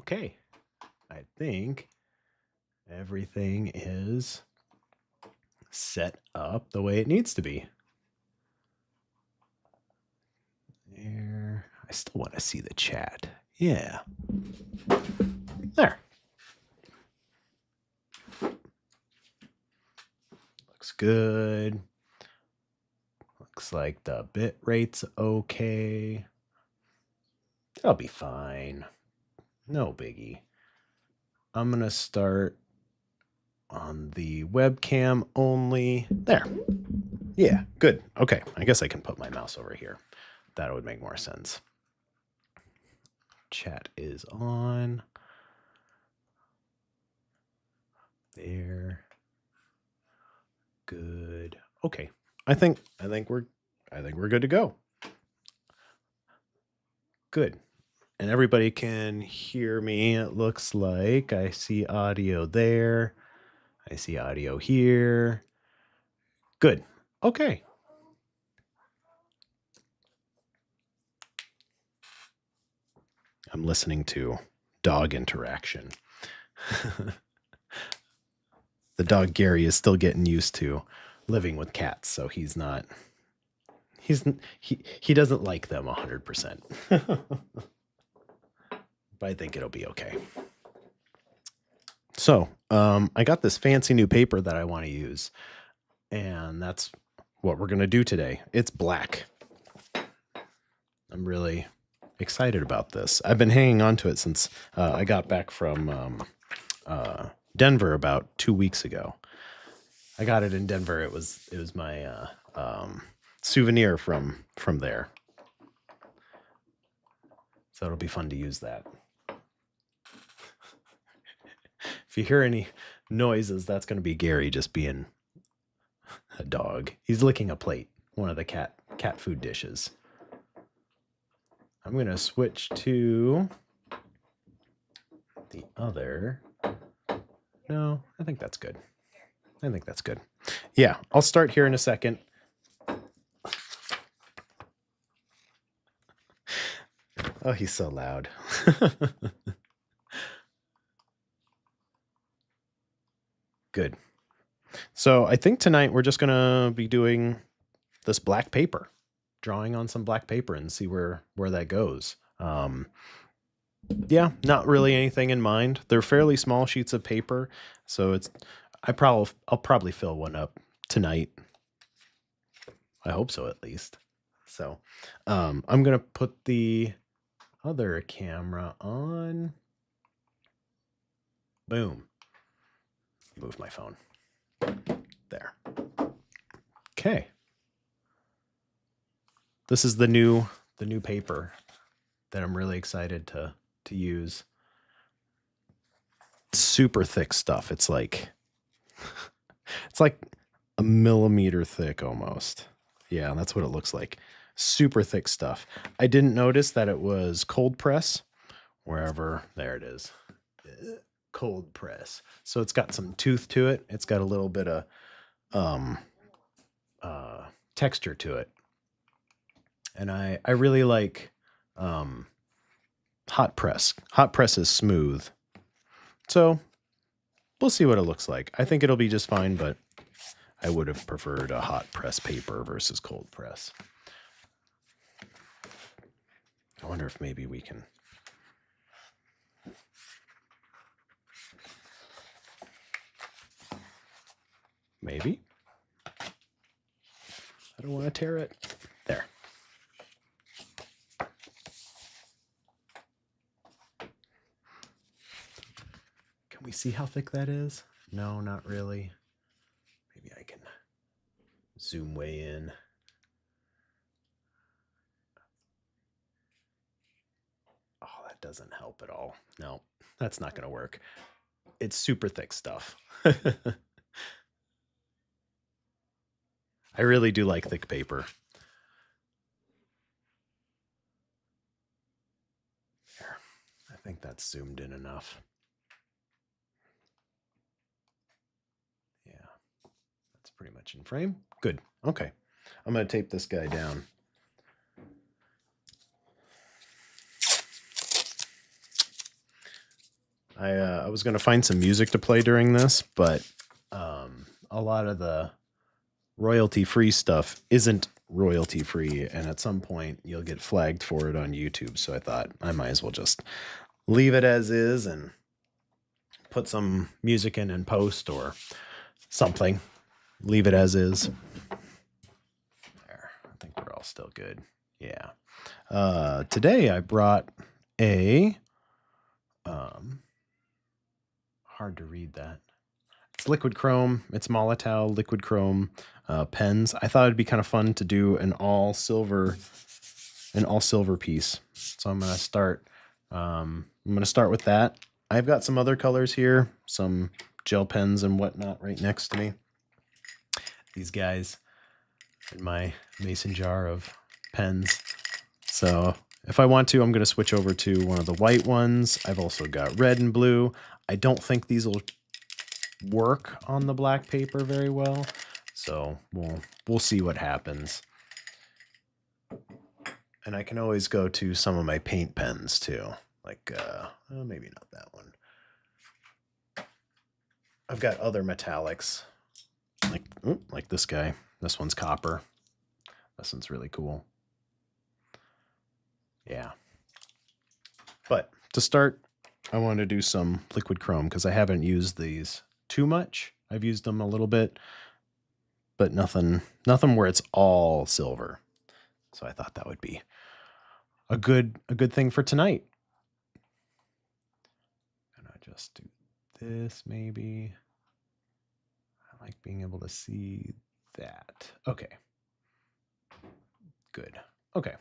Okay, I think everything is set up the way it needs to be. There. I still want to see the chat. Yeah. There. Looks good. Looks like the bit rate's okay. That'll be fine. No biggie. I'm going to start on the webcam only. There. Yeah, good. Okay, I guess I can put my mouse over here. That would make more sense. Chat is on. There. Good. Okay. I think we're good to go. Good. And everybody can hear me. It looks like I see audio there. I see audio here. Good. Okay. I'm listening to dog interaction. The dog Gary is still getting used to living with cats, so he doesn't like them 100%. But I think it'll be okay. So, I got this fancy new paper that I want to use, and that's what we're going to do today. It's black. I'm really excited about this. I've been hanging on to it since I got back from Denver about 2 weeks ago. I got it in Denver. It was my souvenir from there. So it'll be fun to use that. If you hear any noises, that's going to be Gary just being a dog. He's licking a plate, one of the cat food dishes. I'm going to switch to the other. No, I think that's good. Yeah, I'll start here in a second. Oh, he's so loud. Good. So I think tonight we're just going to be doing this black paper, drawing on some black paper and see where that goes. Yeah, not really anything in mind. They're fairly small sheets of paper, so I'll probably fill one up tonight. I hope so, at least. So I'm going to put the other camera on. Boom. Move my phone. There. Okay. This is the new paper that I'm really excited to use. Super thick stuff. It's like a millimeter thick almost. Yeah, that's what it looks like. Super thick stuff. I didn't notice that it was cold press. There it is. Cold press. So it's got some tooth to it. It's got a little bit of texture to it. And I really like hot press. Hot press is smooth. So we'll see what it looks like. I think it'll be just fine, but I would have preferred a hot press paper versus cold press. I wonder if maybe we can. Maybe. I don't want to tear it. There. Can we see how thick that is? No, not really. Maybe I can zoom way in. Oh, that doesn't help at all. No, that's not going to work. It's super thick stuff. I really do like thick paper. There. I think that's zoomed in enough. Yeah, that's pretty much in frame. Good. Okay. I'm going to tape this guy down. I was going to find some music to play during this, but a lot of the royalty-free stuff isn't royalty-free, and at some point you'll get flagged for it on YouTube. So I thought I might as well just leave it as is and put some music in post or something. Leave it as is. There, I think we're all still good. Yeah. Today I brought a hard to read that. It's liquid chrome. It's Molotow liquid chrome pens. I thought it'd be kind of fun to do an all silver piece. So I'm gonna start. With that. I've got some other colors here, some gel pens and whatnot right next to me. These guys in my mason jar of pens. So if I want to, I'm going to switch over to one of the white ones. I've also got red and blue. I don't think these will work on the black paper very well, so we'll see what happens. And I can always go to some of my paint pens too, like well, maybe not that one. I've got other metallics, like this guy. This one's copper. This one's really cool. Yeah. But to start, I want to do some liquid chrome because I haven't used these too much. I've used them a little bit, but nothing where it's all silver. So I thought that would be a good thing for tonight. And I just do this maybe. I like being able to see that. Okay. Good. Okay.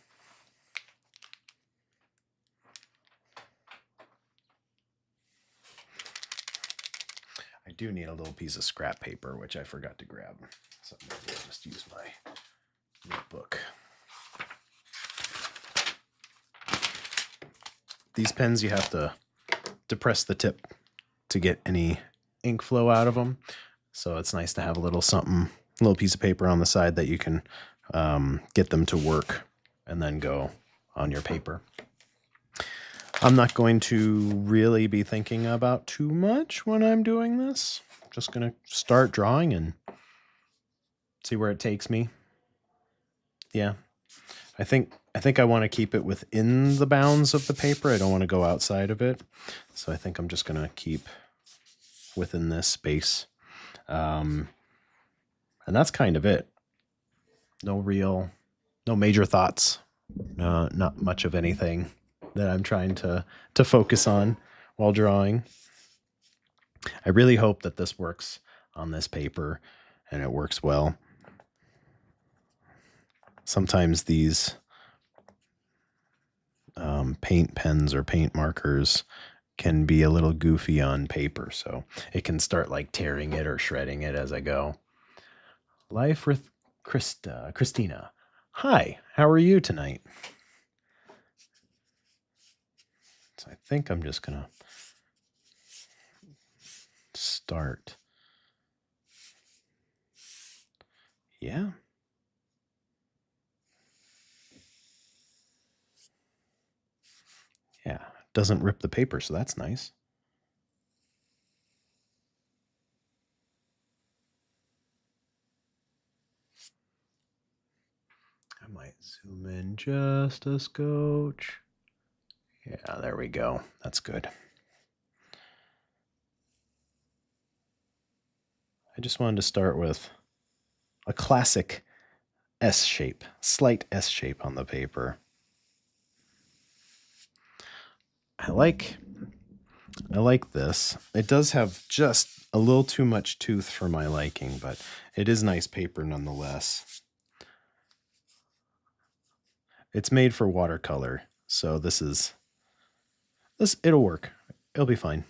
I do need a little piece of scrap paper, which I forgot to grab. So maybe I'll just use my notebook. These pens, you have to depress the tip to get any ink flow out of them. So it's nice to have a little something, a little piece of paper on the side that you can get them to work and then go on your paper. I'm not going to really be thinking about too much when I'm doing this. I'm just going to start drawing and see where it takes me. Yeah. I think I want to keep it within the bounds of the paper. I don't want to go outside of it. So I think I'm just going to keep within this space. And that's kind of it. No major thoughts. Not much of anything that I'm trying to focus on while drawing. I really hope that this works on this paper and it works well. Sometimes these paint pens or paint markers can be a little goofy on paper, so it can start like tearing it or shredding it as I go. Life with Christina. Hi, how are you tonight? So I think I'm just gonna start. Yeah. Yeah, doesn't rip the paper, so that's nice. I might zoom in just a scotch. Yeah, there we go. That's good. I just wanted to start with a classic S shape, slight S shape on the paper. I like this. It does have just a little too much tooth for my liking, but it is nice paper nonetheless. It's made for watercolor, so it'll work. It'll be fine.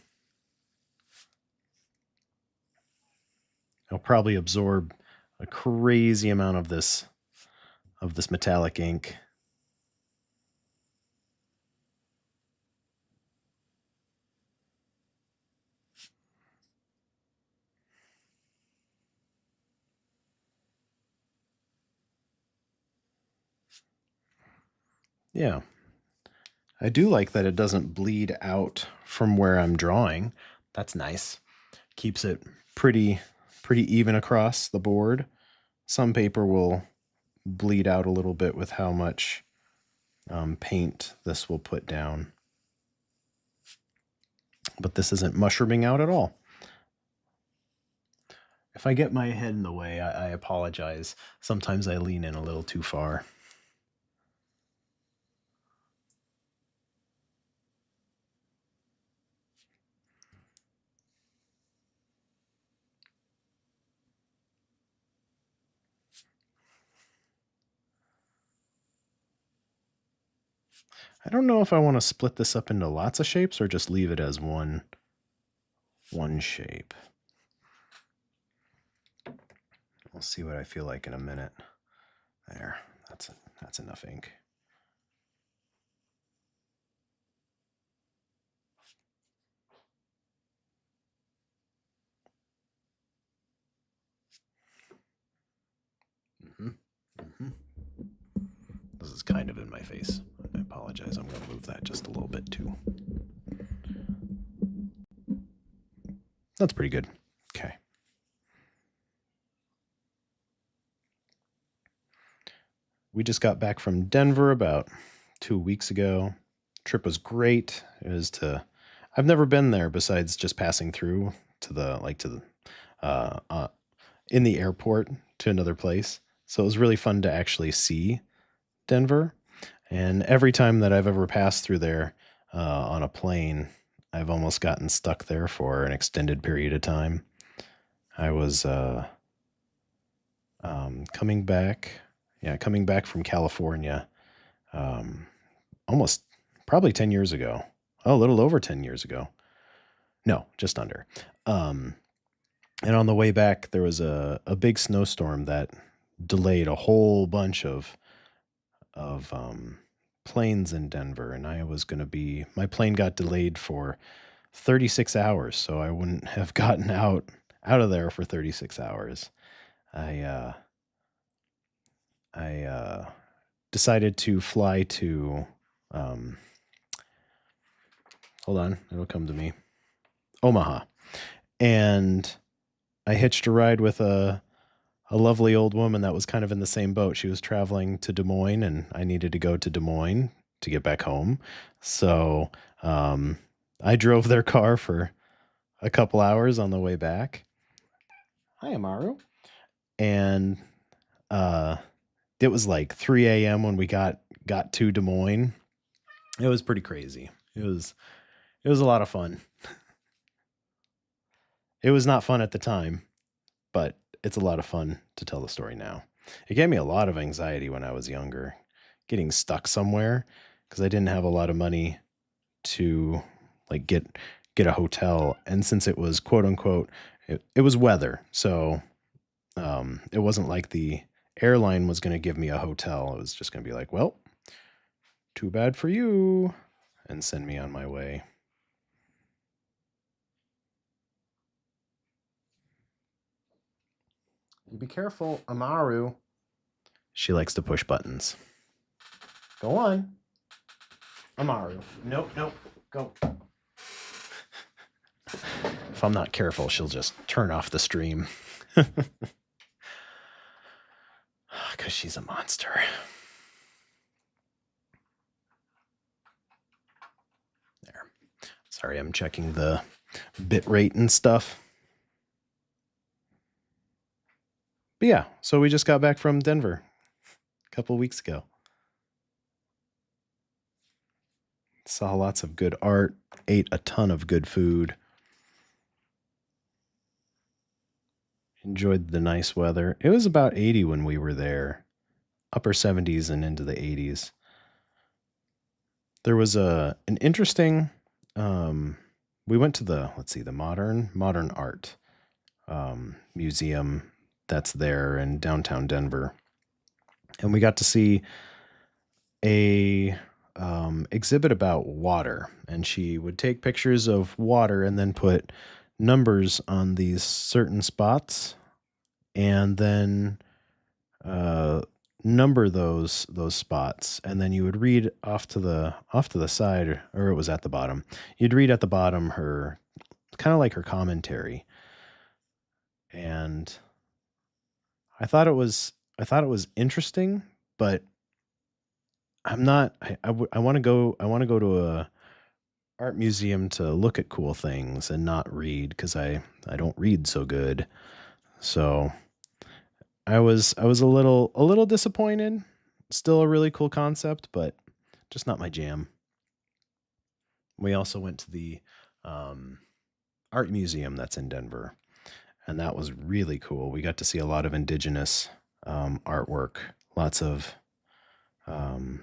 It'll probably absorb a crazy amount of this metallic ink. Yeah. I do like that it doesn't bleed out from where I'm drawing. That's nice. Keeps it pretty even across the board. Some paper will bleed out a little bit with how much paint this will put down. But this isn't mushrooming out at all. If I get my head in the way, I apologize. Sometimes I lean in a little too far. I don't know if I want to split this up into lots of shapes or just leave it as one shape. We'll see what I feel like in a minute. There, that's enough ink. This is kind of in my face. I apologize. I'm going to move that just a little bit too. That's pretty good. Okay. We just got back from Denver about 2 weeks ago. Trip was great. It was I've never been there besides just passing through in the airport to another place. So it was really fun to actually see Denver. And every time that I've ever passed through there on a plane, I've almost gotten stuck there for an extended period of time. I was coming back from California almost probably 10 years ago. Oh, a little over 10 years ago. No, just under. And on the way back, there was a big snowstorm that delayed a whole bunch of planes in Denver, and my plane got delayed for 36 hours, so I wouldn't have gotten out of there for 36 hours. I decided to fly to hold on, it'll come to me. Omaha. And I hitched a ride with a lovely old woman that was kind of in the same boat. She was traveling to Des Moines, and I needed to go to Des Moines to get back home. So I drove their car for a couple hours on the way back. Hi, Amaru. And it was like 3 a.m. when we got to Des Moines. It was pretty crazy. It was a lot of fun. It was not fun at the time, but it's a lot of fun to tell the story now. It gave me a lot of anxiety when I was younger, getting stuck somewhere because I didn't have a lot of money to like get a hotel. And since it was quote unquote, it was weather. So it wasn't like the airline was going to give me a hotel. It was just going to be like, well, too bad for you, and send me on my way. Be careful, Amaru. She likes to push buttons. Go on. Amaru. Nope, go. If I'm not careful, she'll just turn off the stream. Because she's a monster. There. Sorry, I'm checking the bit rate and stuff. But yeah, so we just got back from Denver a couple weeks ago. Saw lots of good art, ate a ton of good food. Enjoyed the nice weather. It was about 80 when we were there, upper 70s and into the 80s. There was an interesting, we went to the modern art museum that's there in downtown Denver. And we got to see a exhibit about water, and she would take pictures of water and then put numbers on these certain spots, and then number those spots, and then you would read off to the side, or it was at the bottom. You'd read at the bottom her kind of like her commentary, and I thought it was interesting, but I'm not. I want to go. I want to go to a art museum to look at cool things and not read because I don't read so good. So I was a little disappointed. Still a really cool concept, but just not my jam. We also went to the um, art museum that's in Denver, and that was really cool. We got to see a lot of indigenous artwork. Lots of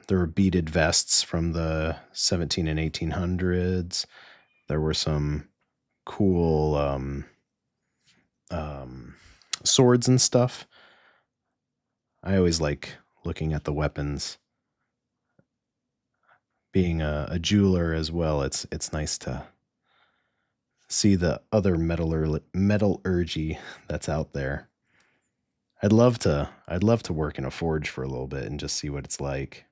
there were beaded vests from the 17 and 1800s. There were some cool um, swords and stuff. I always like looking at the weapons. Being a jeweler as well, it's nice to see the other metallurgy that's out there. I'd love to work in a forge for a little bit and just see what it's like.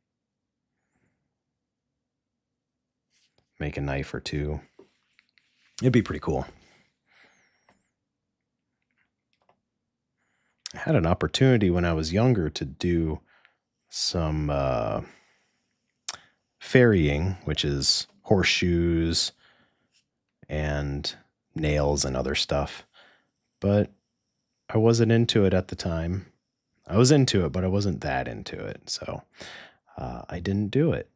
Make a knife or two. It'd be pretty cool. I had an opportunity when I was younger to do some ferrying, which is horseshoes and nails and other stuff. But I wasn't into it at the time. I was into it, but I wasn't that into it. So I didn't do it.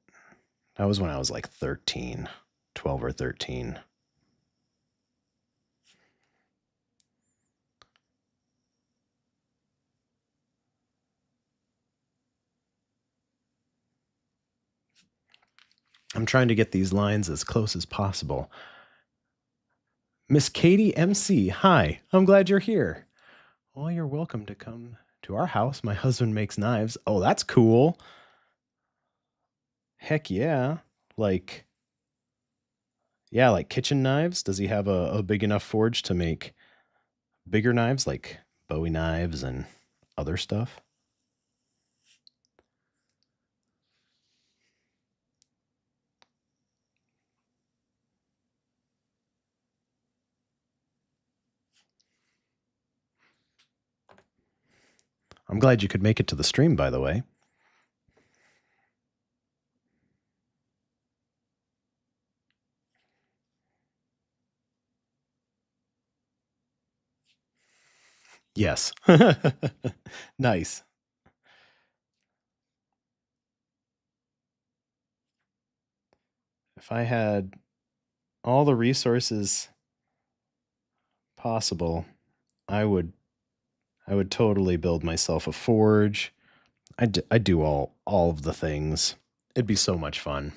That was when I was like 13, 12 or 13. I'm trying to get these lines as close as possible. Miss Katie MC, hi. I'm glad you're here. Well, you're welcome to come to our house. My husband makes knives. Oh, that's cool. Heck yeah. Like, yeah, like kitchen knives. Does he have a big enough forge to make bigger knives like Bowie knives and other stuff? I'm glad you could make it to the stream, by the way. Yes. Nice. If I had all the resources possible, I would I would totally build myself a forge. I'd do all of the things. It'd be so much fun.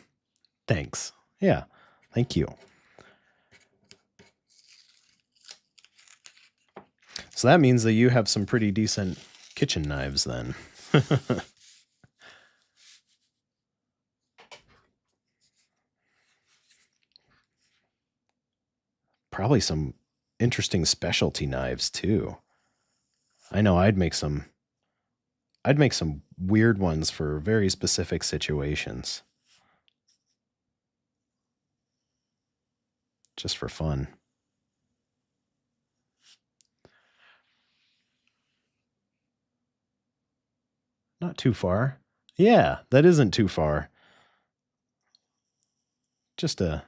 Thanks. Yeah. Thank you. So that means that you have some pretty decent kitchen knives then. Probably some interesting specialty knives too. I know I'd make some weird ones for very specific situations just for fun. Not too far. Yeah, that isn't too far. Just a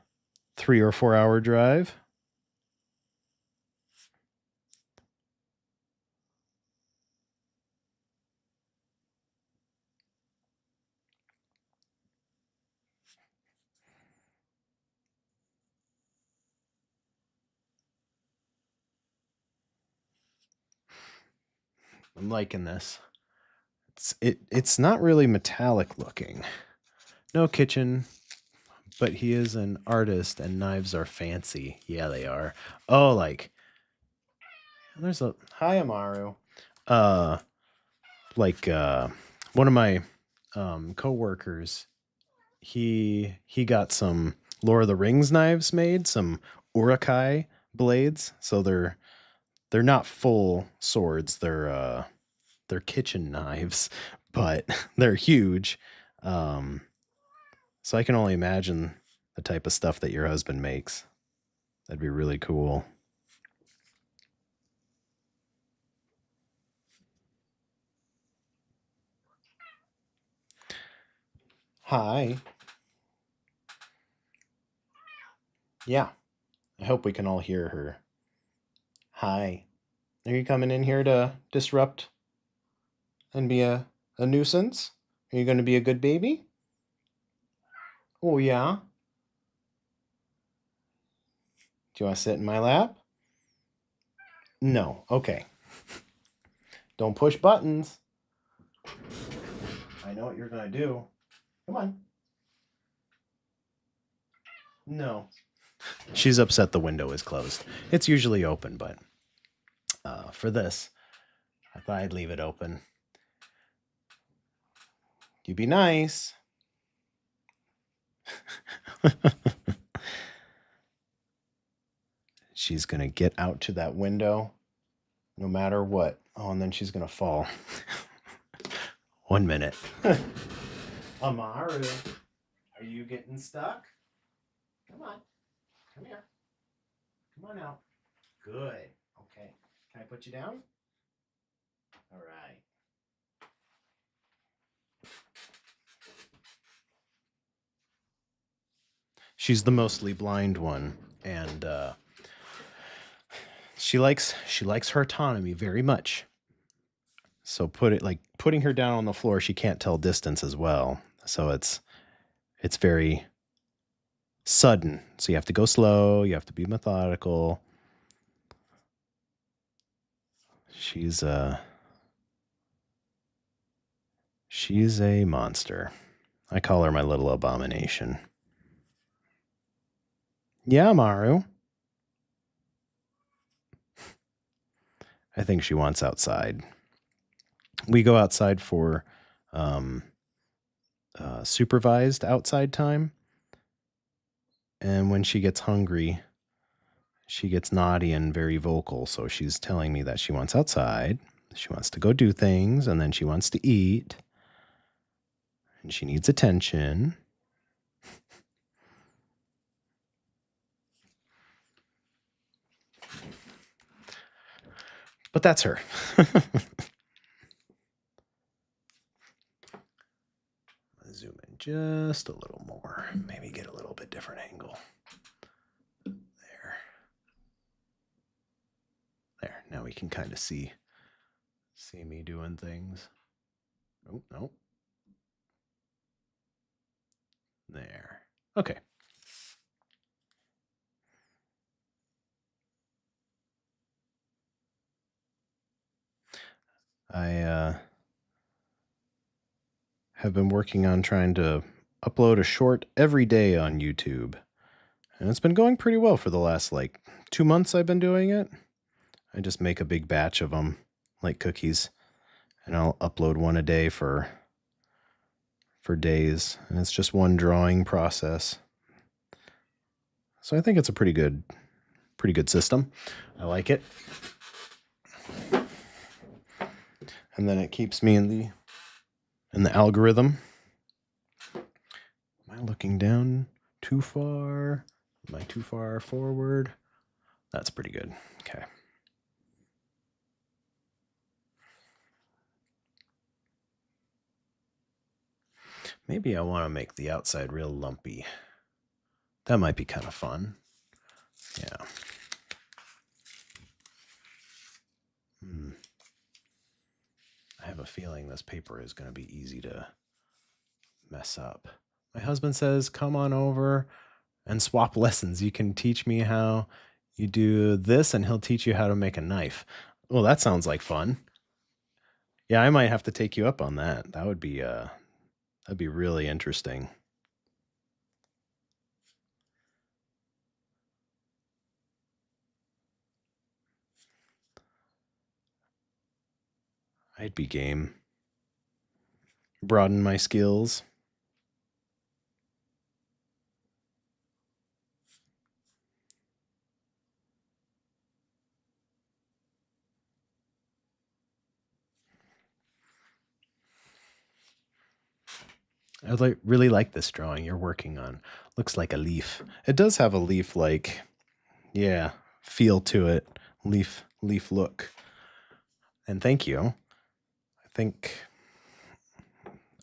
3 or 4 hour drive. I'm liking this. It's not really metallic looking. No kitchen, but he is an artist and knives are fancy. Yeah, they are. Oh, like there's a hi Amaru. Uh like one of my coworkers, he got some Lord of the Rings knives made, some Urukai blades. So they're not full swords. They're kitchen knives, but they're huge. So I can only imagine the type of stuff that your husband makes. That'd be really cool. Hi. Yeah, I hope we can all hear her. Hi. Are you coming in here to disrupt and be a nuisance? Are you going to be a good baby? Oh, yeah. Do you want to sit in my lap? No. Okay. Don't push buttons. I know what you're going to do. Come on. No. She's upset the window is closed. It's usually open, but for this, I thought I'd leave it open. You be nice. She's going to get out to that window no matter what. Oh, and then she's going to fall. 1 minute. Amaru, are you getting stuck? Come on. Come here. Come on out. Good. Okay. Can I put you down? All right. She's the mostly blind one, and she likes her autonomy very much. So putting her down on the floor, she can't tell distance as well. So it's very sudden. So you have to go slow, you have to be methodical. She's a monster. I call her my little abomination. Yeah, Maru. I think she wants outside. We go outside for supervised outside time. And when she gets hungry, she gets naughty and very vocal. So she's telling me that she wants outside. She wants to go do things, and then she wants to eat. And she needs attention. But that's her. Zoom in just a little more. Maybe get a little bit different angle. There. There. Now we can kind of see me doing things. Nope, nope. There. Okay. I have been working on trying to upload a short every day on YouTube. And it's been going pretty well for the last 2 months I've been doing it. I just make a big batch of them like cookies, and I'll upload one a day for days, and it's just one drawing process. So I think it's a pretty good system. I like it. And then it keeps me in the algorithm. Am I looking down too far? Am I too far forward? That's pretty good. Okay. Maybe I want to make the outside real lumpy. That might be kind of fun. Yeah. I have a feeling this paper is going to be easy to mess up. My husband says, come on over and swap lessons. You can teach me how you do this, and he'll teach you how to make a knife. Well, that sounds like fun. Yeah, I might have to take you up on that. That would be that'd be really interesting. I'd be game. Broaden my skills. I really like this drawing you're working on. Looks like a leaf. It does have a leaf like, yeah, feel to it. Leaf look. And thank you. I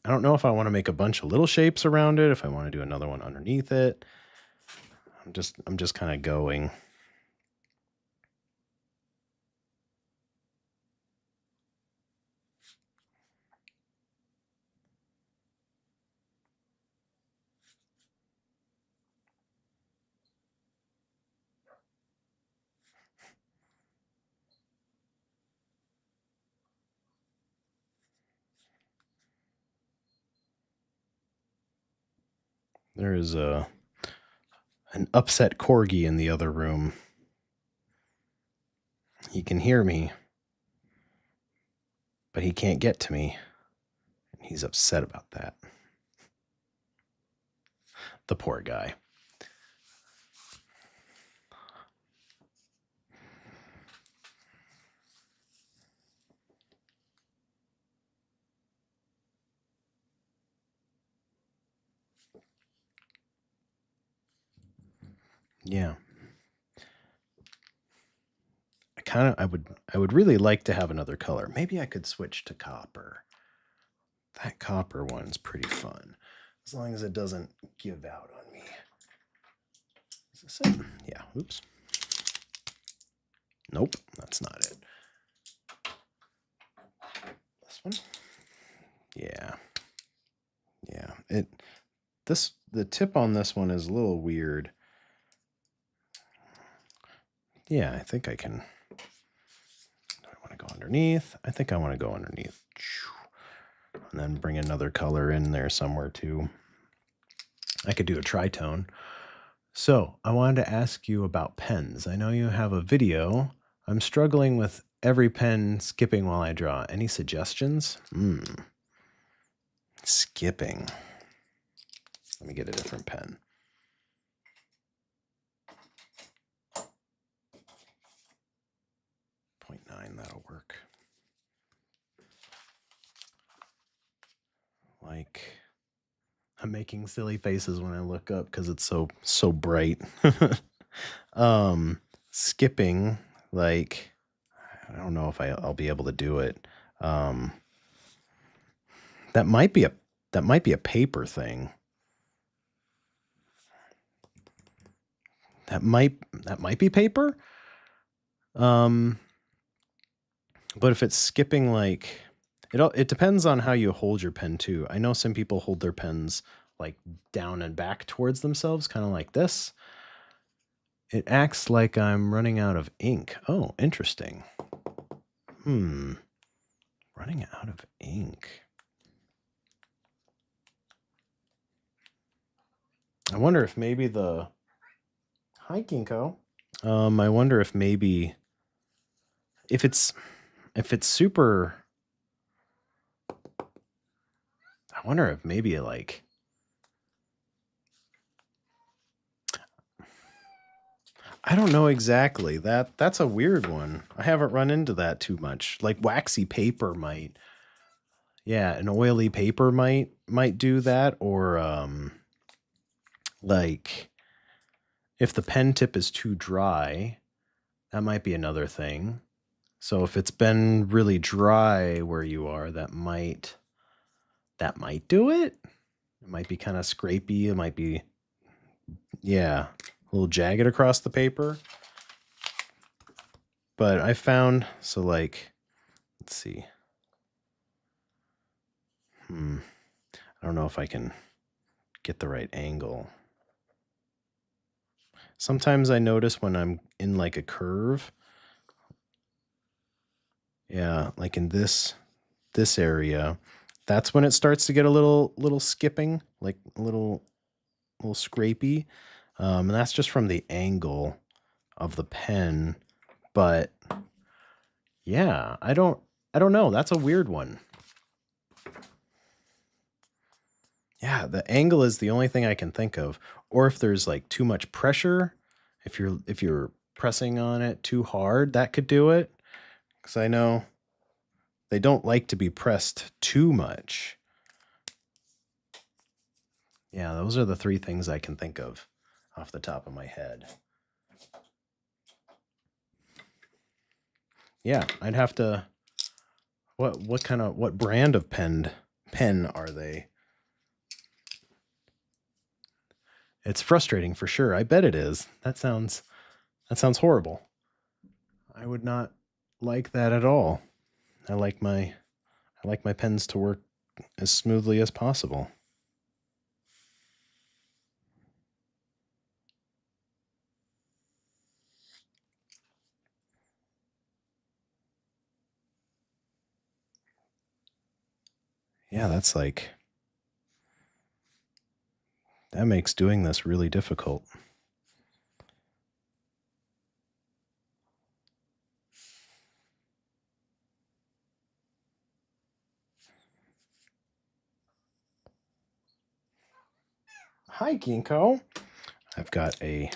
don't know if I want to make a bunch of little shapes around it, if I want to do another one underneath it. I'm just kind of going. There is an upset corgi in the other room. He can hear me, but he can't get to me. And he's upset about that. The poor guy. Yeah. I would really like to have another color. Maybe I could switch to copper. That copper one's pretty fun. As long as it doesn't give out on me. Is this it? Yeah, oops. Nope, that's not it. This one? Yeah. Yeah. The tip on this one is a little weird. Yeah, I think I can. Do I want to go underneath? I think I want to go underneath. And then bring another color in there somewhere too. I could do a tritone. So I wanted to ask you about pens. I know you have a video. I'm struggling with every pen skipping while I draw. Any suggestions? Skipping. Let me get a different pen. .9, that'll work. Like, I'm making silly faces when I look up because it's so bright. Skipping, like, I don't know if I'll be able to do it. That might be a paper thing. That might be paper. But if it's skipping, like, it depends on how you hold your pen too. I know some people hold their pens like down and back towards themselves, kind of like this. It acts like I'm running out of ink. Oh, interesting. Running out of ink. I wonder if maybe Hi, Kinko. I wonder if maybe if it's super. I wonder if maybe like. I don't know exactly. That's a weird one. I haven't run into that too much. Like waxy paper might. Yeah, an oily paper might do that, or like if the pen tip is too dry, that might be another thing. So if it's been really dry where you are, that might do it. It might be kind of scrapey. It might be, yeah, a little jagged across the paper. But I found, so like, let's see. I don't know if I can get the right angle. Sometimes I notice when I'm in like a curve. Yeah, like in this area, that's when it starts to get a little skipping, like a little scrapey. And that's just from the angle of the pen. But yeah, I don't know. That's a weird one. Yeah, the angle is the only thing I can think of. Or if there's like too much pressure, if you're pressing on it too hard, that could do it. Because I know they don't like to be pressed too much. Yeah, those are the three things I can think of off the top of my head. Yeah, I'd have to. What brand of pen are they? It's frustrating for sure. I bet it is. That sounds horrible. I would not like that at all. I like my pens to work as smoothly as possible. Yeah, that makes doing this really difficult. Hi, Ginkgo. I've got a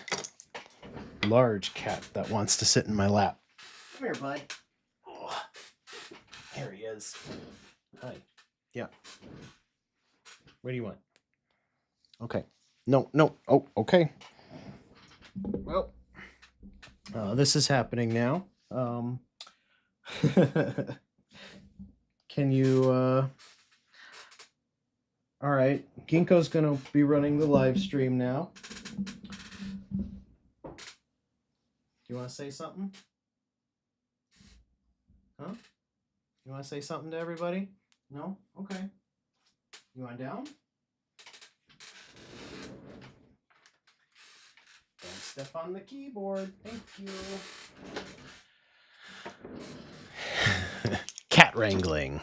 large cat that wants to sit in my lap. Come here, bud. Oh, here he is. Hi. Yeah. What do you want? Okay. No. Oh, okay. Well, this is happening now. Can you, all right. Ginkgo's going to be running the live stream now. Do you want to say something? Huh? You want to say something to everybody? No? Okay. You want down? Don't step on the keyboard. Thank you. Cat wrangling.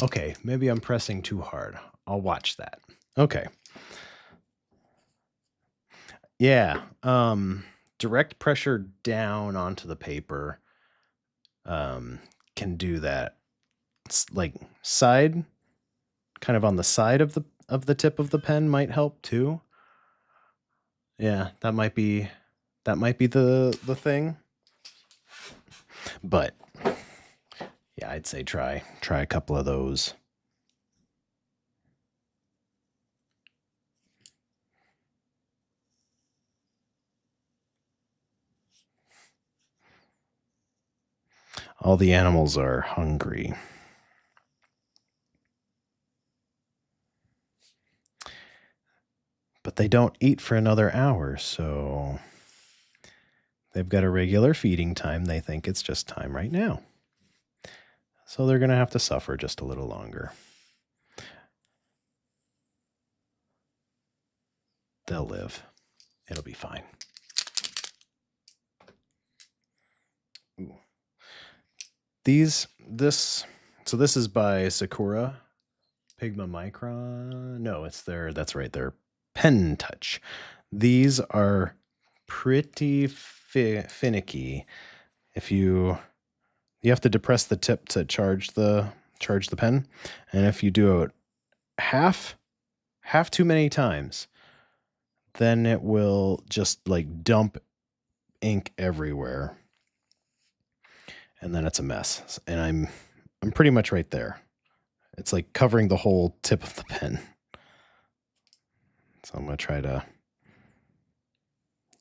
Okay, maybe I'm pressing too hard. I'll watch that. Okay. Yeah. Direct pressure down onto the paper can do that. It's like side, kind of on the side of the tip of the pen might help too. Yeah, that might be the thing. But yeah, I'd say try a couple of those. All the animals are hungry. But they don't eat for another hour, so they've got a regular feeding time. They think it's just time right now. So they're going to have to suffer just a little longer. They'll live. It'll be fine. Ooh. This is by Sakura Pigma Micron. No, that's right, they're Pen Touch. These are pretty finicky. If you have to depress the tip to charge the pen, and if you do it half too many times, then it will just like dump ink everywhere. And then it's a mess. And I'm pretty much right there. It's like covering the whole tip of the pen. So I'm going to try to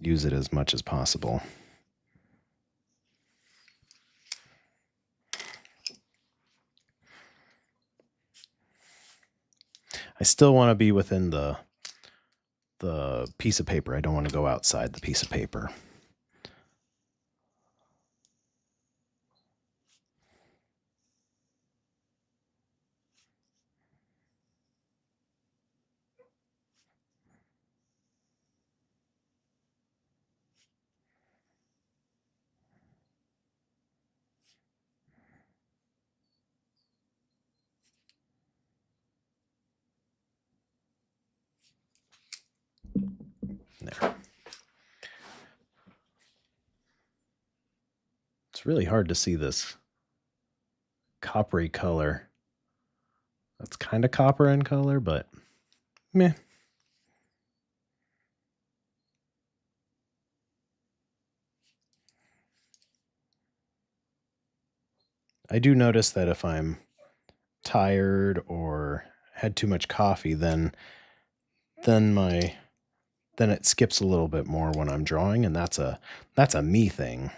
use it as much as possible. I still want to be within the piece of paper. I don't want to go outside the piece of paper. There. It's really hard to see this coppery color. That's kind of copper in color, but meh. I do notice that if I'm tired or had too much coffee, then then it skips a little bit more when I'm drawing, and that's a me thing.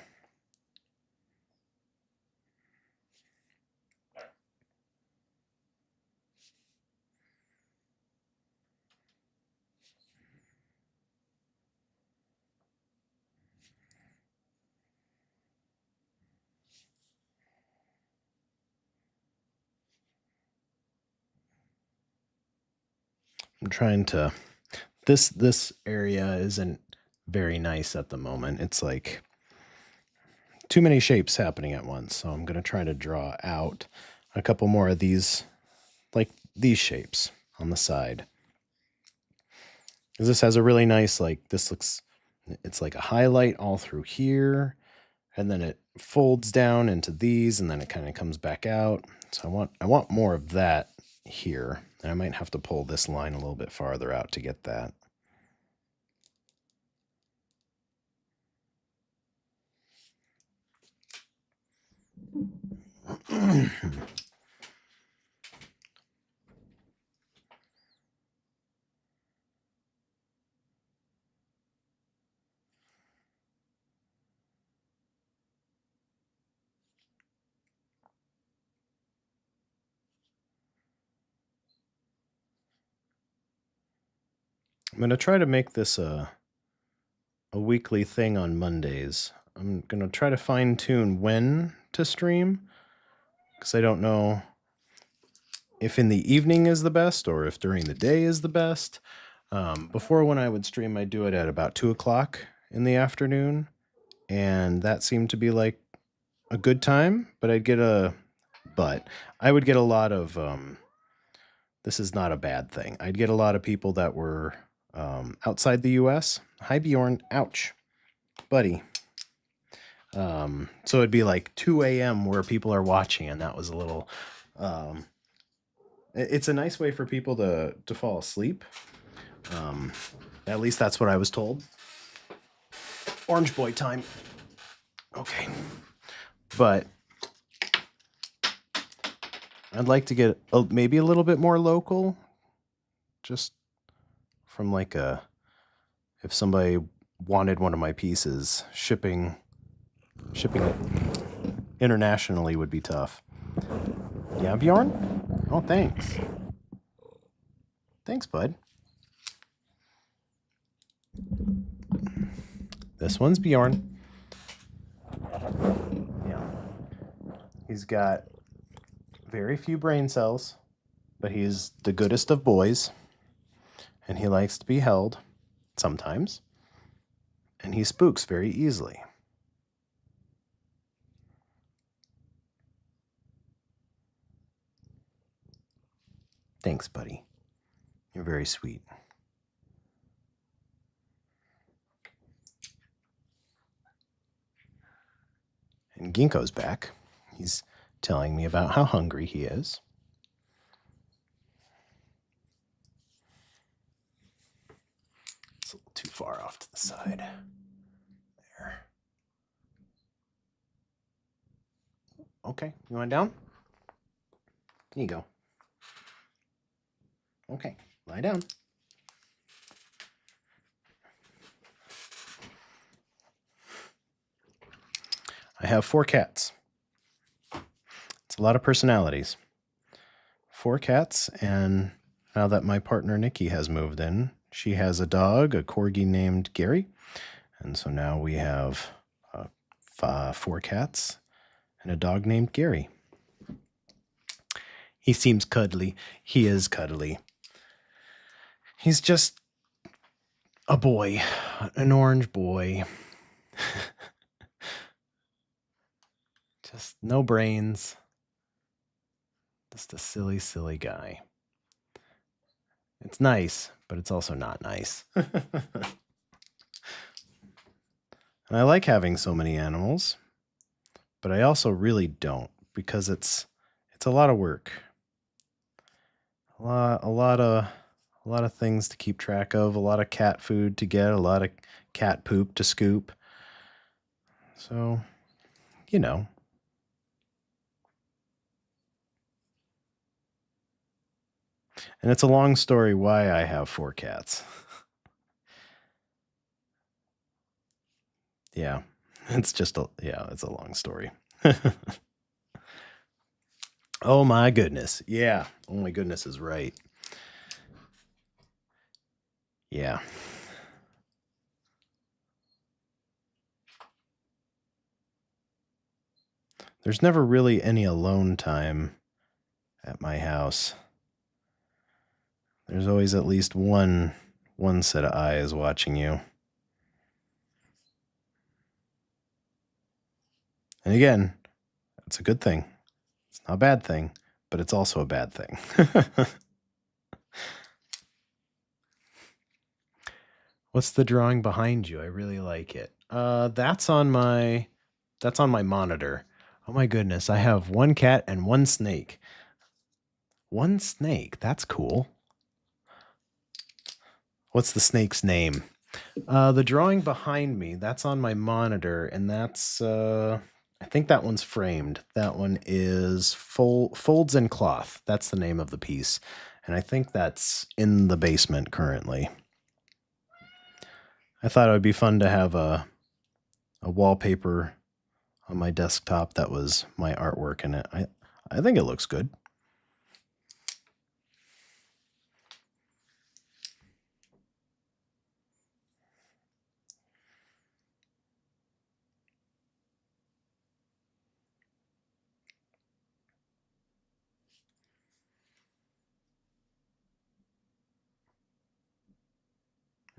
I'm trying to this area isn't very nice at the moment. It's like too many shapes happening at once. So I'm going to try to draw out a couple more of these, like these shapes on the side. Because this has a really nice, like, it's like a highlight all through here. And then it folds down into these, and then it kind of comes back out. So I want more of that here. And I might have to pull this line a little bit farther out to get that. I'm going to try to make this a weekly thing on Mondays. I'm going to try to fine tune when to stream, because I don't know if in the evening is the best or if during the day is the best. Before, when I would stream, I'd do it at about 2 o'clock in the afternoon, and that seemed to be like a good time, but I would get a lot of, this is not a bad thing. I'd get a lot of people that were outside the US. Hi, Bjorn. Ouch. Buddy. So it'd be like 2 a.m. where people are watching, and that was a little, it's a nice way for people to fall asleep. At least that's what I was told. Orange boy time. Okay. But I'd like to get maybe a little bit more local, just from like if somebody wanted one of my pieces, shipping it internationally would be tough. Yeah, Bjorn? Oh, thanks. Thanks, bud. This one's Bjorn. Yeah. He's got very few brain cells, but he's the goodest of boys, and he likes to be held sometimes, and he spooks very easily. Thanks, buddy. You're very sweet. And Ginkgo's back. He's telling me about how hungry he is. It's a little too far off to the side. There. Okay, you want down? Here you go. Okay, lie down. I have 4 cats. It's a lot of personalities. 4 cats, and now that my partner Nikki has moved in, she has a dog, a corgi named Gary, and so now we have 4 cats and a dog named Gary. He seems cuddly. He is cuddly. He's just a boy, an orange boy. Just no brains. Just a silly, silly guy. It's nice, but it's also not nice. And I like having so many animals, but I also really don't, because it's a lot of work. A lot of things to keep track of, a lot of cat food to get, a lot of cat poop to scoop. So, you know. And it's a long story why I have 4 cats. Yeah, it's a long story. Oh my goodness. Yeah. Oh my goodness is right. Yeah. There's never really any alone time at my house. There's always at least one set of eyes watching you. And again, it's a good thing. It's not a bad thing, but it's also a bad thing. What's the drawing behind you? I really like it. That's on my monitor. Oh my goodness, I have 1 cat and 1 snake. 1 snake. That's cool. What's the snake's name? The drawing behind me, that's on my monitor, and that's I think that one's framed. That one is Folds and Cloth. That's the name of the piece. And I think that's in the basement currently. I thought it would be fun to have a wallpaper on my desktop that was my artwork in it. I think it looks good.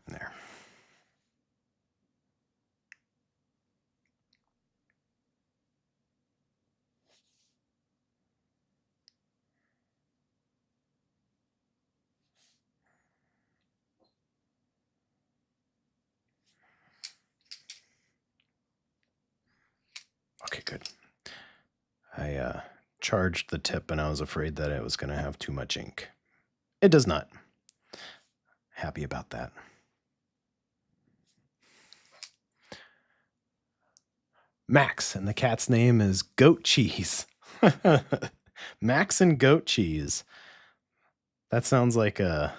There. Okay, good. I charged the tip and I was afraid that it was going to have too much ink. It does not. Happy about that. Max, and the cat's name is Goat Cheese. Max and Goat Cheese. That sounds like a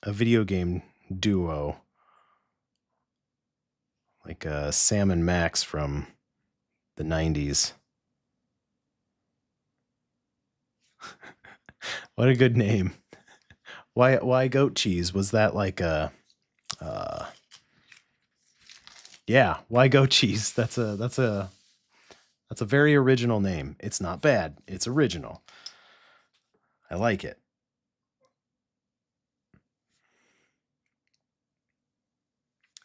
video game duo. Like Sam and Max from the 90s. What a good name. Why Goat Cheese? Was that like a yeah, why Goat Cheese? That's a very original name. It's not bad. It's original. I like it.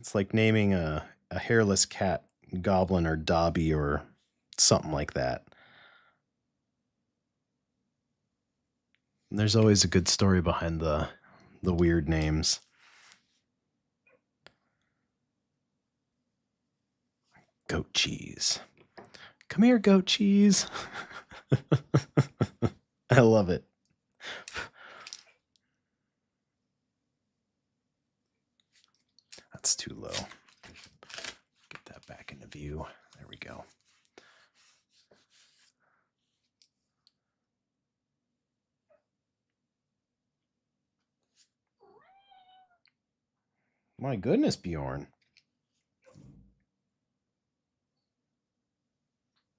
It's like naming a hairless cat Goblin or Dobby or something like that. And there's always a good story behind the weird names. Goat Cheese. Come here, Goat Cheese. I love it. That's too low. Get that back into view. There we go. My goodness, Bjorn.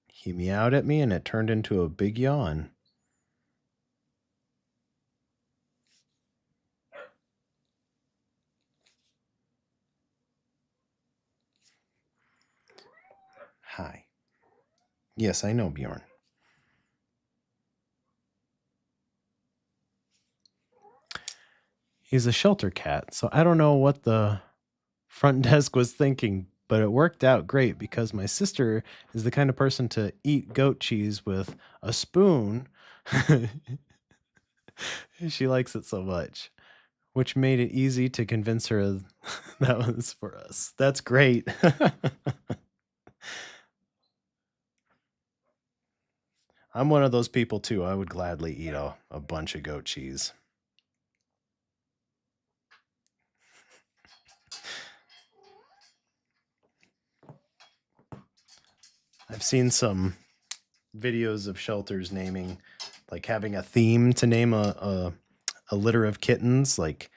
He meowed at me and it turned into a big yawn. Hi. Yes, I know, Bjorn. He's a shelter cat, so I don't know what the front desk was thinking, but it worked out great because my sister is the kind of person to eat goat cheese with a spoon. She likes it so much, which made it easy to convince her that was for us. That's great. I'm one of those people too. I would gladly eat a bunch of goat cheese. I've seen some videos of shelters naming, like having a theme to name a a litter of kittens like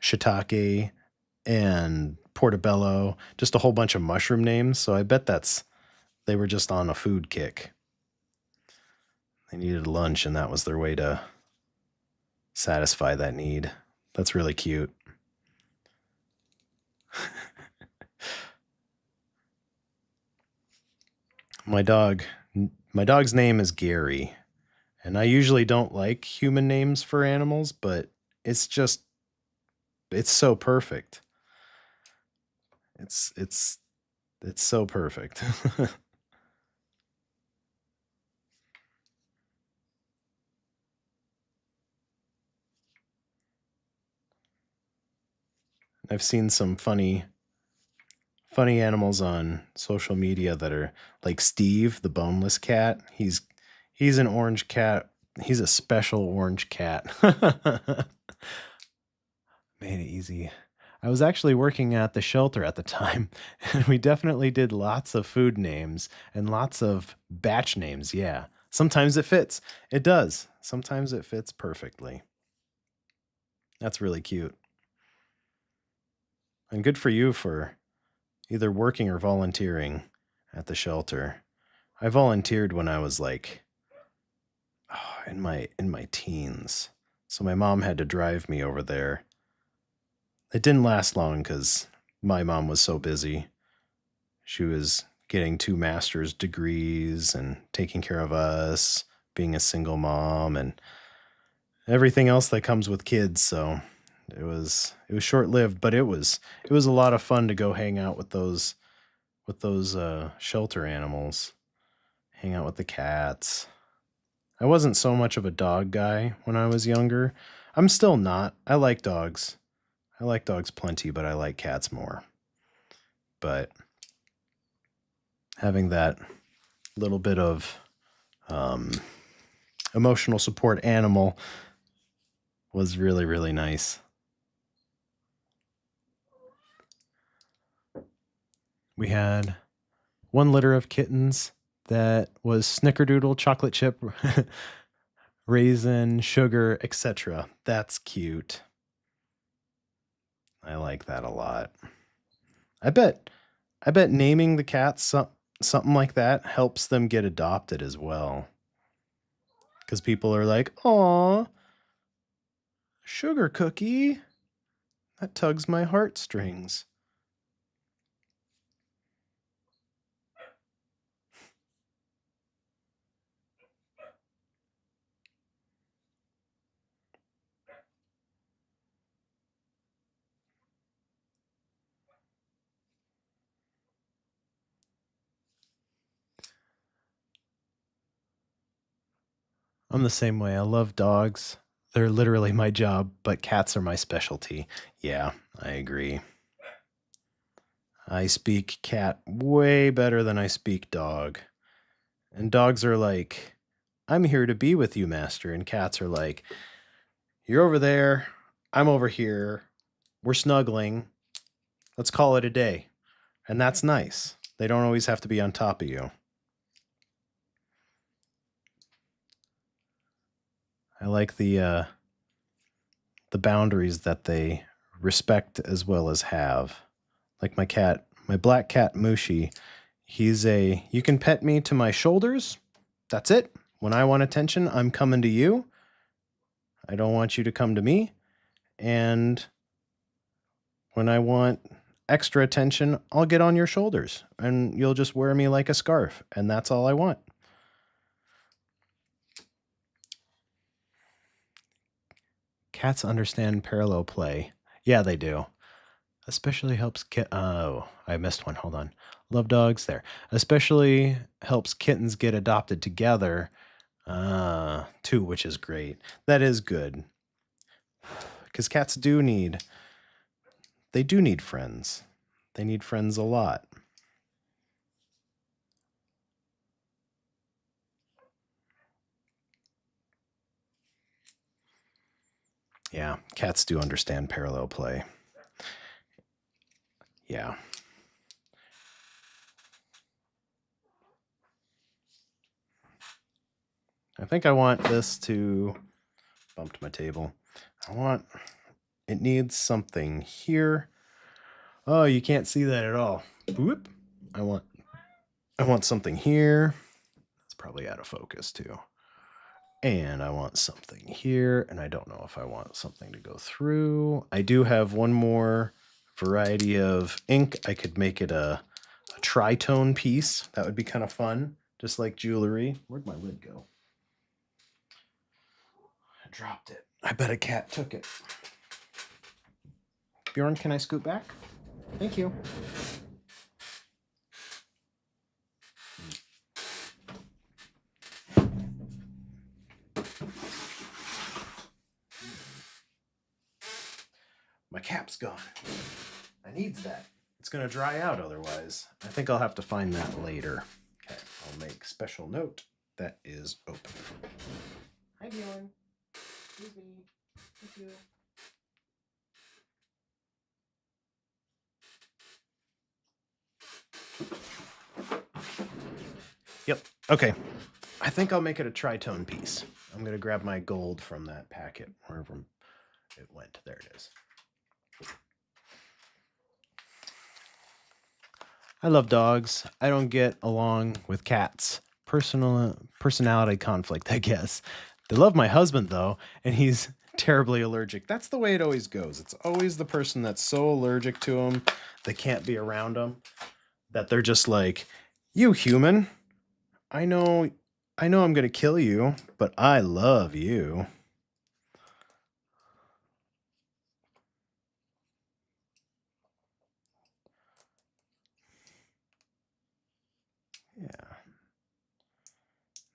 shiitake and portobello, just a whole bunch of mushroom names. So I bet they were just on a food kick. They needed lunch, and that was their way to satisfy that need. That's really cute. My dog's name is Gary, and I usually don't like human names for animals, but it's so perfect. It's so perfect. I've seen some funny animals on social media that are like Steve, the boneless cat. He's an orange cat. He's a special orange cat. Made it easy. I was actually working at the shelter at the time, and we definitely did lots of food names and lots of batch names. Yeah. Sometimes it fits. It does. Sometimes it fits perfectly. That's really cute. And good for you for either working or volunteering at the shelter. I volunteered when I was like in my teens. So my mom had to drive me over there. It didn't last long cuz my mom was so busy. She was getting 2 master's degrees and taking care of us, being a single mom and everything else that comes with kids, so it was short-lived, but it was a lot of fun to go hang out with those shelter animals, hang out with the cats. I wasn't so much of a dog guy when I was younger. I'm still not. I like dogs. I like dogs plenty, but I like cats more. But having that little bit of um, emotional support animal was really, really nice. We had one litter of kittens that was snickerdoodle, chocolate chip, raisin, sugar, etc. That's cute. I like that a lot. I bet naming the cats something like that helps them get adopted as well. Cuz people are like, "Aw, sugar cookie. That tugs my heartstrings." I'm the same way. I love dogs. They're literally my job, but cats are my specialty. Yeah, I agree. I speak cat way better than I speak dog. And dogs are like, "I'm here to be with you, master." And cats are like, "You're over there. I'm over here. We're snuggling. Let's call it a day." And that's nice. They don't always have to be on top of you. I like the boundaries that they respect as well as have. Like my black cat Mushi, you can pet me to my shoulders. That's it. When I want attention, I'm coming to you. I don't want you to come to me. And when I want extra attention, I'll get on your shoulders and you'll just wear me like a scarf. And that's all I want. Cats understand parallel play. Yeah, they do. Especially helps oh, I missed one. Hold on. Love dogs there. Especially helps kittens get adopted together. Too, which is great. That is good. Because cats they do need friends. They need friends a lot. Yeah, cats do understand parallel play. Yeah. I think I want this to bumped my table. It needs something here. Oh, you can't see that at all. Whoop. I want something here. It's probably out of focus too. And I want something here, and I don't know if I want something to go through. I do have one more variety of ink. I could make it a tritone piece. That would be kind of fun, just like jewelry. Where'd my lid go? I dropped it. I bet a cat took it. Bjorn, can I scoot back? Thank you. My cap's gone. I needs that. It's going to dry out otherwise. I think I'll have to find that later. Okay, I'll make special note that is open. Hi, Bjorn. Excuse me. Thank you. Yep. Okay. I think I'll make it a tritone piece. I'm going to grab my gold from that packet, wherever it went. There it is. I love dogs. I don't get along with cats. Personality conflict, I guess. They love my husband, though, and he's terribly allergic. That's the way it always goes. It's always the person that's so allergic to him, they can't be around him, that they're just like, you human, I know I'm going to kill you, but I love you. Yeah.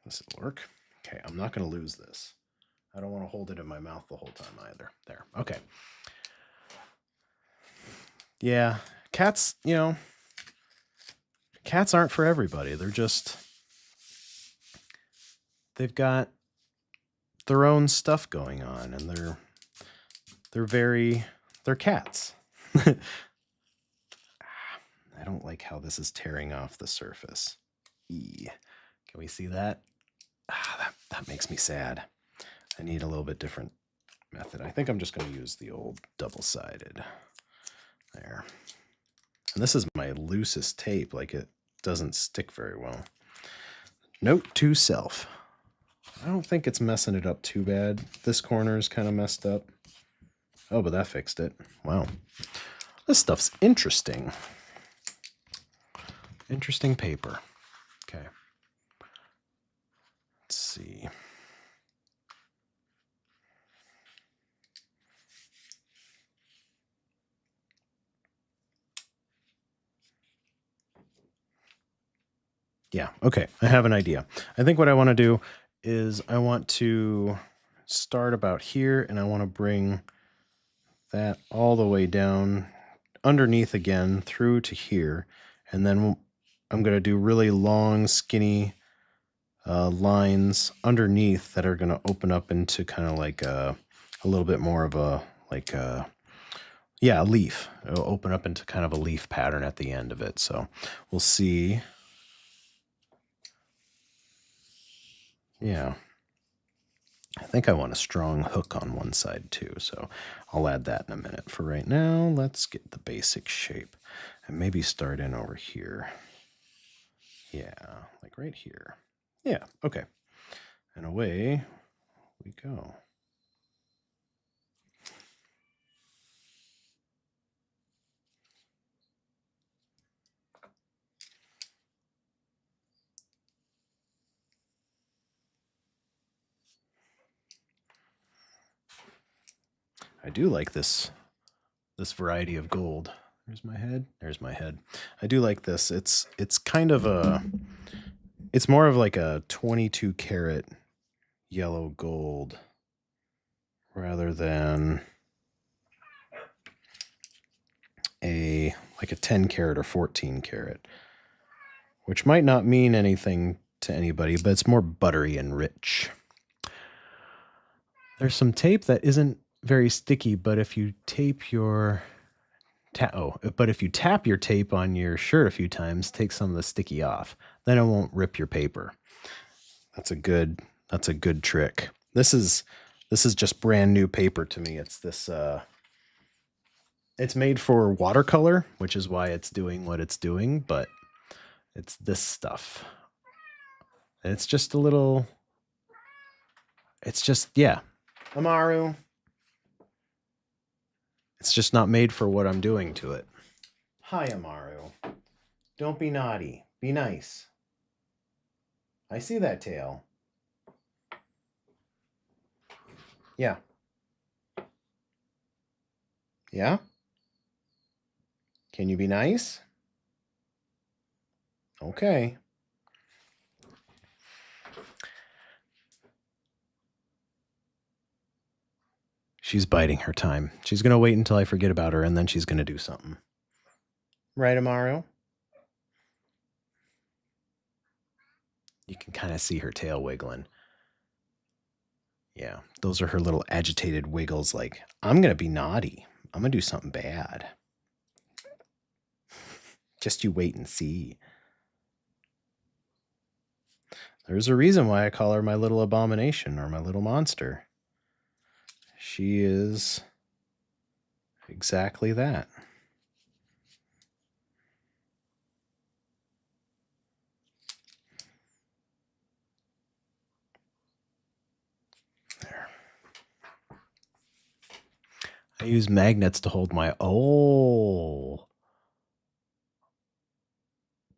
This will work. Okay, I'm not going to lose this. I don't want to hold it in my mouth the whole time either. There. Okay. Yeah, cats, cats aren't for everybody. They've got their own stuff going on, and they're cats. I don't like how this is tearing off the surface. Can we see that? That makes me sad. I need a little bit different method. I think I'm just going to use the old double-sided. There. And this is my loosest tape, like it doesn't stick very well. Note to self. I don't think it's messing it up too bad. This corner is kind of messed up. Oh, but that fixed it. Wow. This stuff's interesting. Interesting paper. Okay. Let's see. Yeah, okay, I have an idea. I think what I want to do is I want to start about here, and I want to bring that all the way down underneath again through to here, and then I'm going to do really long, skinny lines underneath that are going to open up into kind of like a little bit more of a leaf. It'll open up into kind of a leaf pattern at the end of it. So we'll see. Yeah. I think I want a strong hook on one side too, so I'll add that in a minute. For right now, let's get the basic shape and maybe start in over here. Yeah, like right here. Yeah, okay. And away we go. I do like this variety of gold. There's my head. There's my head. I do like this. It's kind of it's more of like a 22 karat yellow gold rather than a 10 karat or 14 karat, which might not mean anything to anybody, but it's more buttery and rich. There's some tape that isn't very sticky, but if you tape your tap your tape on your shirt a few times, take some of the sticky off. Then it won't rip your paper. That's a good trick. This is This is just brand new paper to me. It's this, it's made for watercolor, which is why it's doing what it's doing, but it's this stuff. And it's just a little, it's just, yeah. Amaru. It's just not made for what I'm doing to it. Hi, Amaru. Don't be naughty. Be nice. I see that tail. Yeah. Yeah? Can you be nice? Okay. She's biding her time. She's going to wait until I forget about her, and then she's going to do something. Right, Amaru? You can kind of see her tail wiggling. Yeah, those are her little agitated wiggles like, I'm going to be naughty. I'm going to do something bad. Just you wait and see. There's a reason why I call her my little abomination or my little monster. She is exactly that. There. I use magnets to hold my... Oh.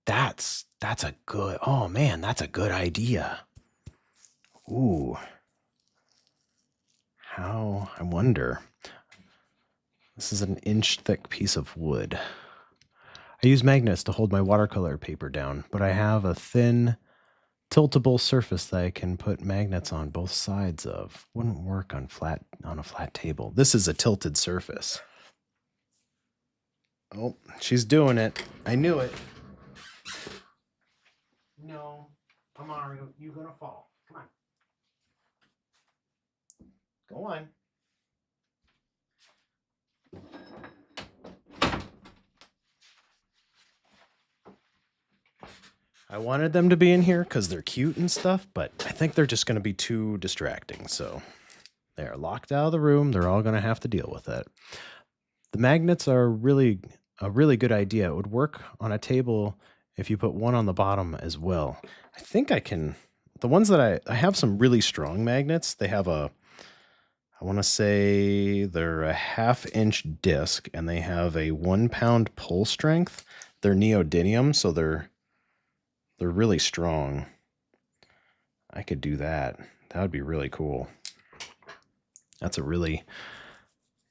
That's a good... Oh, man, that's a good idea. Ooh. How... I wonder... This is an inch-thick piece of wood. I use magnets to hold my watercolor paper down, but I have a thin, tiltable surface that I can put magnets on both sides of. Wouldn't work on a flat table. This is a tilted surface. Oh, she's doing it. I knew it. No, Amaru, you're gonna fall. Come on. Go on. I wanted them to be in here because they're cute and stuff, but I think they're just going to be too distracting. So they're locked out of the room. They're all going to have to deal with it. The magnets are a really good idea. It would work on a table if you put one on the bottom as well. I think I can... The ones that I have some really strong magnets. They have I want to say they're a 1/2 inch disc, and they have a 1 pound pull strength. They're neodymium, so they're really strong. I could do that. That would be really cool. That's a really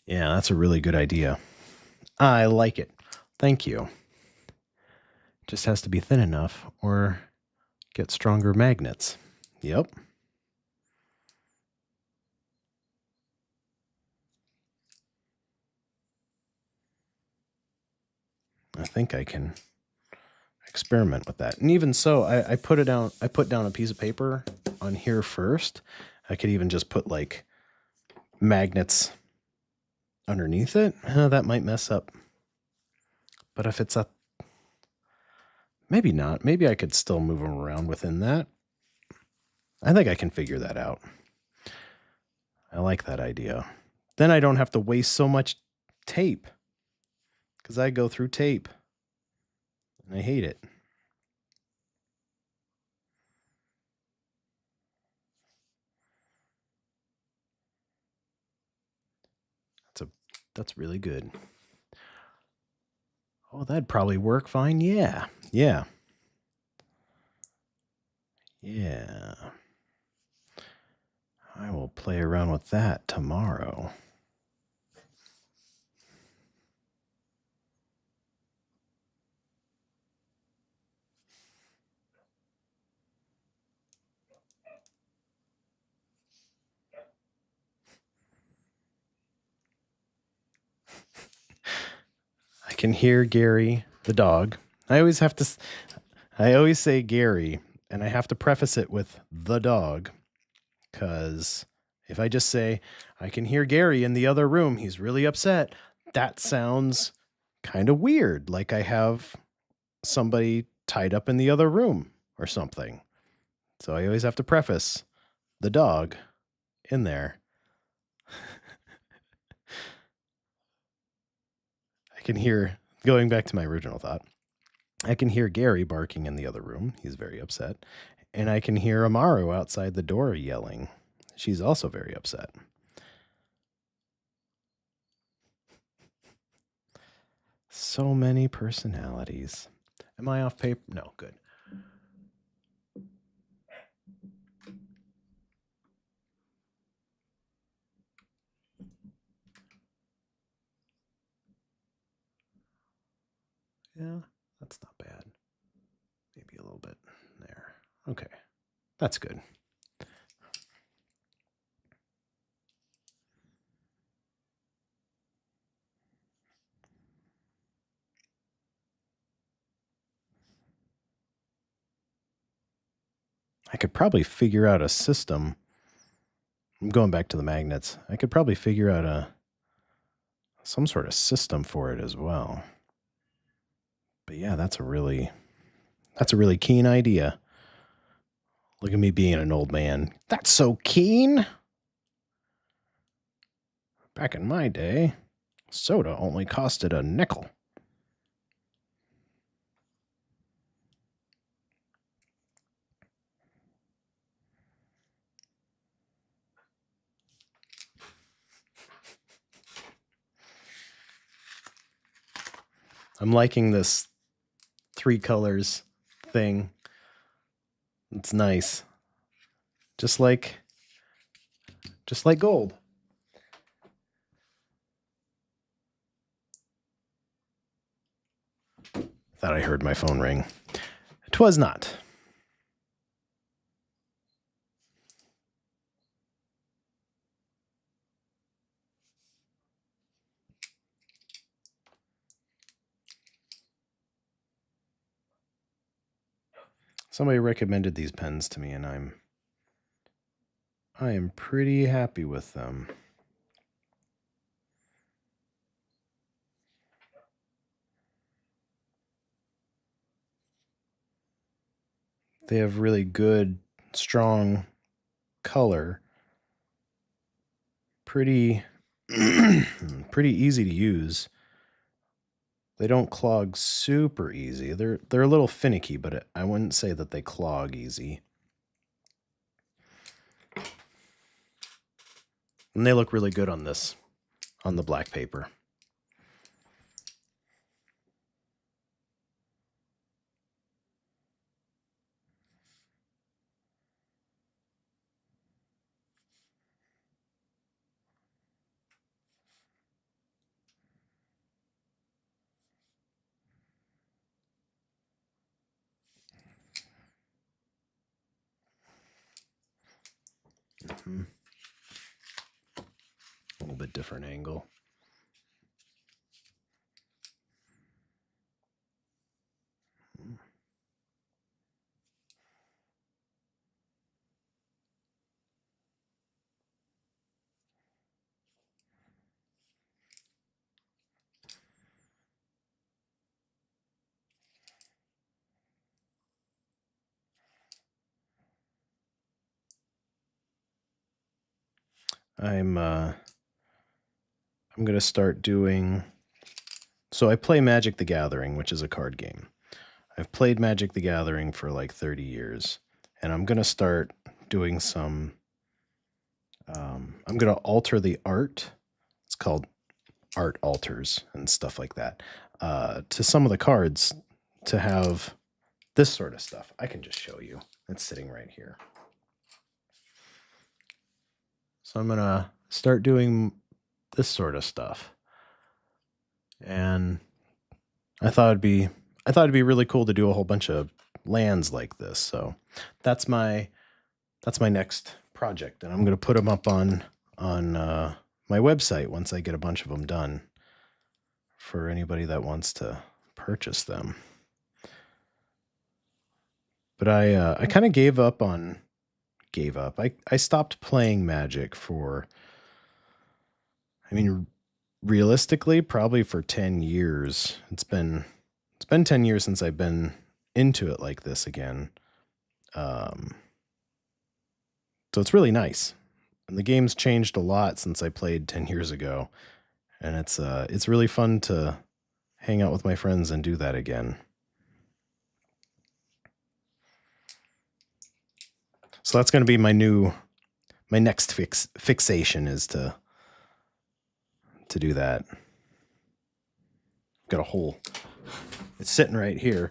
good idea. I like it. Thank you. Just has to be thin enough or get stronger magnets. Yep. I think I can experiment with that. And even so, I put down a piece of paper on here first. I could even just put like magnets underneath it. That might mess up. But if it's maybe not. Maybe I could still move them around within that. I think I can figure that out. I like that idea. Then I don't have to waste so much tape, because I go through tape and I hate it. That's really good. Oh, that'd probably work fine. Yeah. Yeah. Yeah. I will play around with that tomorrow. I can hear Gary, the dog. I always say Gary, and I have to preface it with the dog, because if I just say, I can hear Gary in the other room, he's really upset, that sounds kind of weird, like I have somebody tied up in the other room or something. So I always have to preface the dog in there. I can hear, going back to my original thought, I can hear Gary barking in the other room. He's very upset. And I can hear Amaru outside the door yelling. She's also very upset. So many personalities. Am I off paper? No, good. Yeah, that's not bad. Maybe a little bit there. Okay, that's good. I could probably figure out a system. I'm going back to the magnets. I could probably figure out some sort of system for it as well. But yeah, that's a really keen idea. Look at me being an old man. That's so keen. Back in my day, soda only costed a nickel. I'm liking this 3 colors thing. It's nice. Just like gold. Thought I heard my phone ring. 'Twas not. Somebody recommended these pens to me, and I am pretty happy with them. They have really good, strong color. Pretty pretty easy to use. They don't clog super easy. They're a little finicky, but I wouldn't say that they clog easy. And they look really good on the black paper. Mm-hmm. A little bit different angle. I'm going to start doing. So I play Magic the Gathering, which is a card game. I've played Magic the Gathering for like 30 years, and I'm going to start doing some. I'm going to alter the art. It's called art alters and stuff like that to some of the cards to have this sort of stuff. I can just show you. It's sitting right here. So I'm going to start doing this sort of stuff. And I thought it'd be really cool to do a whole bunch of lands like this. So that's my next project, and I'm going to put them up on my website once I get a bunch of them done for anybody that wants to purchase them. But I kind of gave up. I stopped playing Magic for, I mean, realistically, probably for 10 years. It's been 10 years since I've been into it like this again. So it's really nice. And the game's changed a lot since I played 10 years ago. And it's really fun to hang out with my friends and do that again. So that's going to be my next fixation is to do that. Got a hole. It's sitting right here.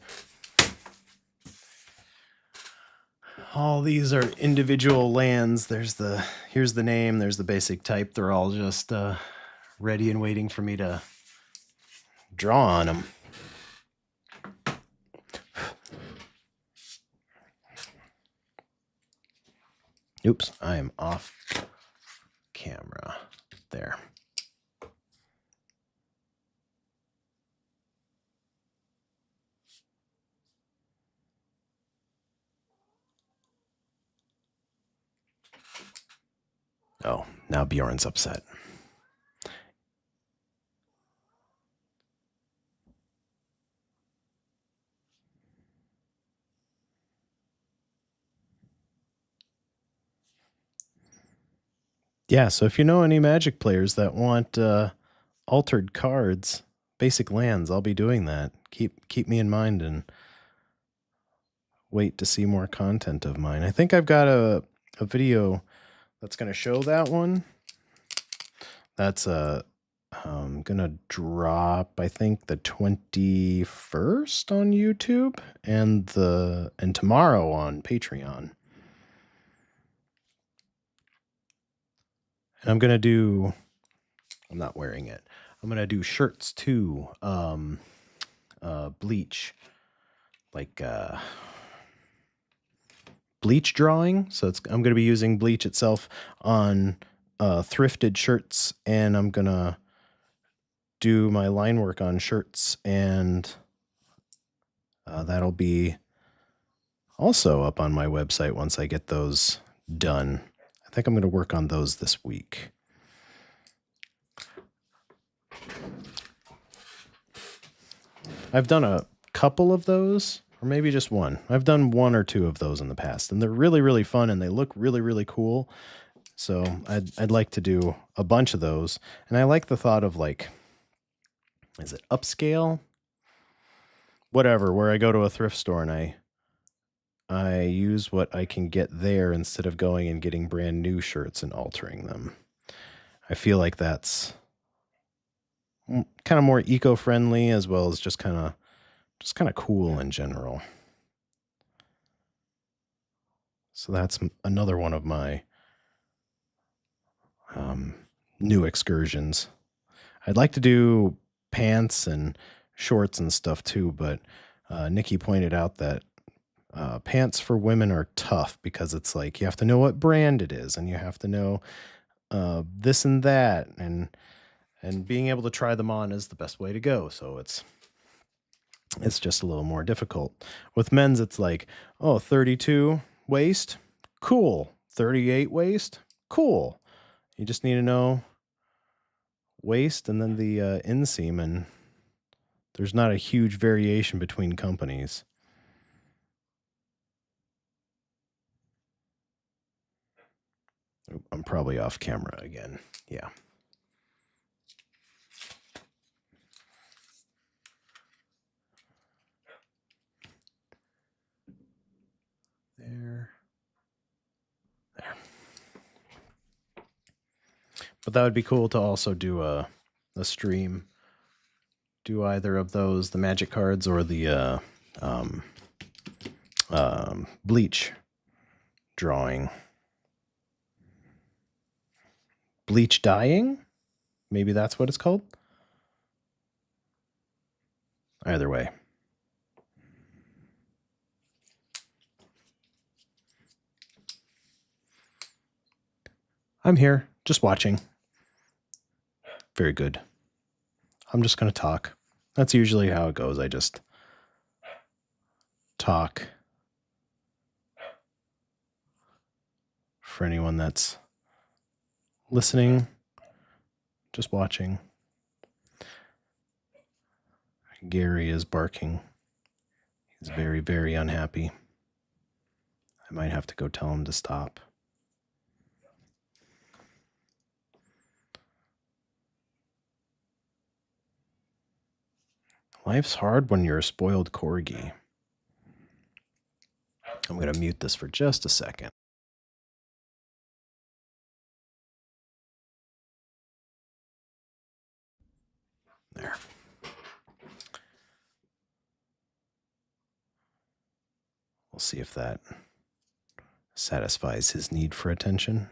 All these are individual lands. Here's the name, there's the basic type. They're all just ready and waiting for me to draw on them. Oops, I am off camera. There. Oh, now Bjorn's upset. Yeah, so if you know any Magic players that want altered cards, basic lands, I'll be doing that. Keep me in mind and wait to see more content of mine. I think I've got a video that's going to show that one. That's gonna drop, I think, the 21st on YouTube and tomorrow on Patreon. And I'm gonna do, I'm not wearing it. I'm gonna do shirts too. Bleach, like bleach drawing. So I'm gonna be using bleach itself on thrifted shirts, and I'm gonna do my line work on shirts, and that'll be also up on my website once I get those done. I think I'm going to work on those this week. I've done a couple of those, or maybe just one. I've done one or two of those in the past, and they're really, really fun, and they look really, really cool. So I'd like to do a bunch of those. And I like the thought of, like, is it upscale? Whatever, where I go to a thrift store and I use what I can get there instead of going and getting brand new shirts and altering them. I feel like that's kind of more eco-friendly, as well as just kind of cool in general. So that's another one of my new excursions. I'd like to do pants and shorts and stuff too, but Nikki pointed out that pants for women are tough because it's like you have to know what brand it is, and you have to know this and that, and being able to try them on is the best way to go. So it's just a little more difficult. With men's, it's like, oh, 32 waist, cool. 38 waist, cool. You just need to know waist and then the inseam, and there's not a huge variation between companies. I'm probably off camera again. Yeah. There. But that would be cool to also do a stream. Do either of those, the magic cards or the bleach drawing. Bleach dyeing? Maybe that's what it's called? Either way. I'm here, just watching. Very good. I'm just going to talk. That's usually how it goes. I just talk. For anyone that's listening, just watching. Gary is barking. He's very, very unhappy. I might have to go tell him to stop. Life's hard when you're a spoiled corgi. I'm going to mute this for just a second. There. We'll see if that satisfies his need for attention.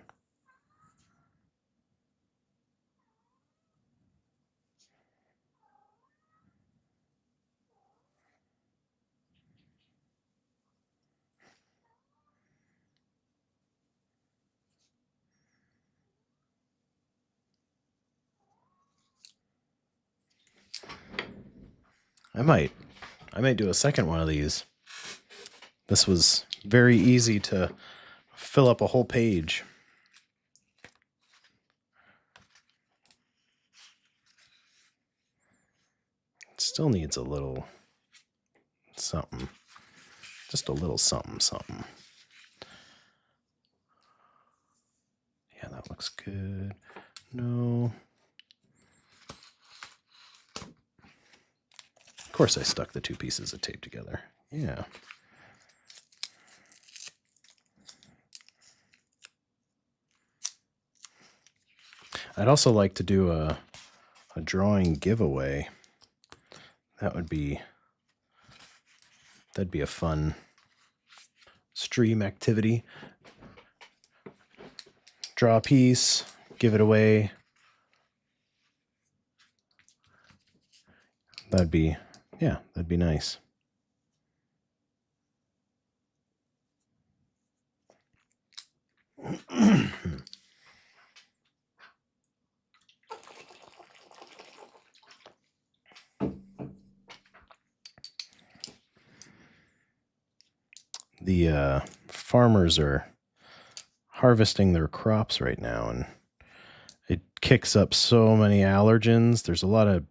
I might do a second one of these. This was very easy to fill up a whole page. It still needs a little something. Just a little something. Yeah, that looks good. No. Of course I stuck the two pieces of tape together. Yeah. I'd also like to do a drawing giveaway. That'd be a fun stream activity. Draw a piece, give it away. That'd be nice. The farmers are harvesting their crops right now, and it kicks up so many allergens. There's a lot of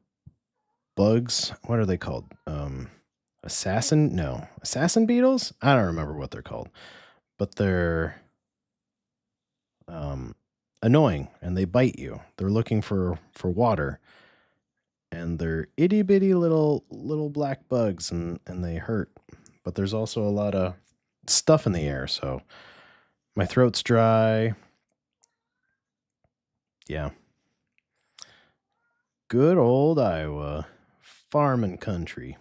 bugs. What are they called? Assassin beetles? I don't remember what they're called, but they're annoying and they bite you. They're looking for water, and they're itty bitty little black bugs, and they hurt. But there's also a lot of stuff in the air, so my throat's dry. Yeah. Good old Iowa. Farming country.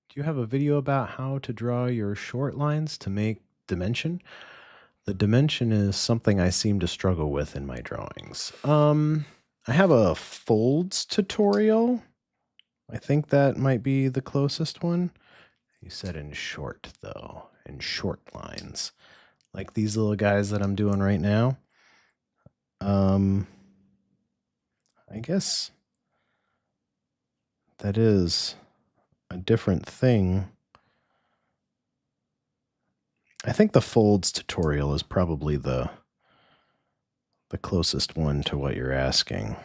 Do you have a video about how to draw your short lines to make dimension? The dimension is something I seem to struggle with in my drawings. I have a folds tutorial. I think that might be the closest one. You said in short, though, in short lines. Like these little guys that I'm doing right now. I guess that is a different thing. I think the folds tutorial is probably the closest one to what you're asking.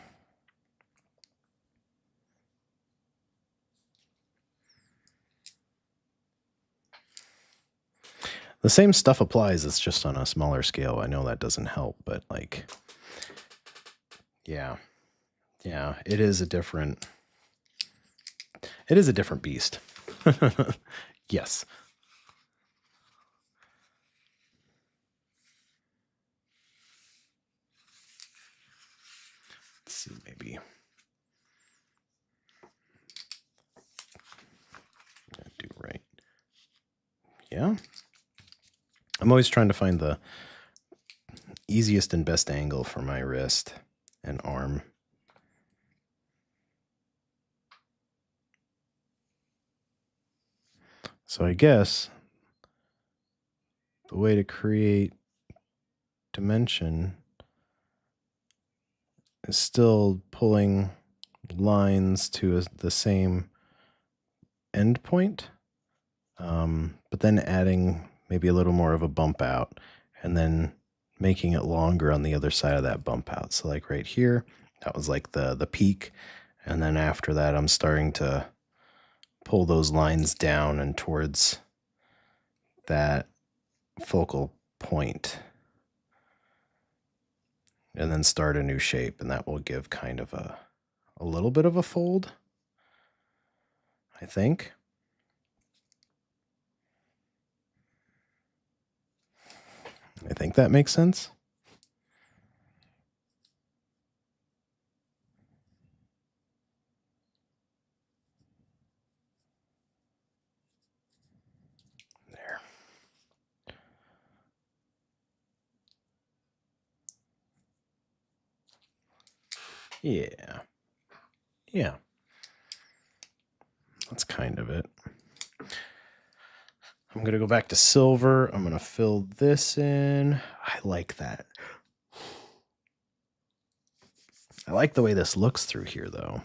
The same stuff applies, it's just on a smaller scale. I know that doesn't help, but like, yeah, it is a different beast. Yes. Let's see, maybe. Do right. Yeah. I'm always trying to find the easiest and best angle for my wrist and arm. So I guess the way to create dimension is still pulling lines to the same endpoint, but then adding maybe a little more of a bump out, and then making it longer on the other side of that bump out. So like right here, that was like the peak, and then after that I'm starting to pull those lines down and towards that focal point. and then start a new shape, and that will give kind of a little bit of a fold, I think. I think that makes sense. There. Yeah. Yeah. That's kind of it. I'm going to go back to silver. I'm going to fill this in. I like that. I like the way this looks through here, though.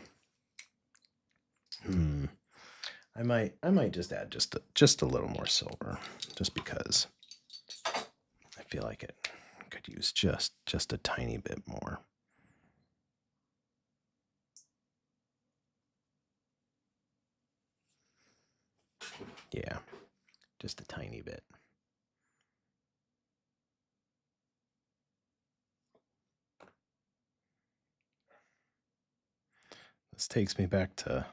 I might just add just a little more silver, just because I feel like it could use just a tiny bit more. Yeah, just a tiny bit. This takes me back to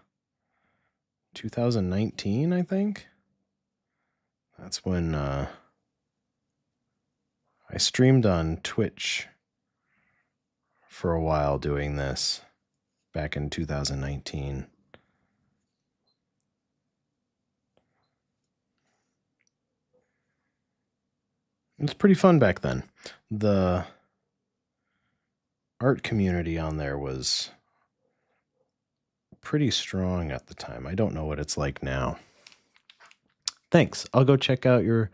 2019, I think. That's when I streamed on Twitch for a while doing this back in 2019. It was pretty fun back then. The art community on there was pretty strong at the time. I don't know what it's like now. Thanks. I'll go check out your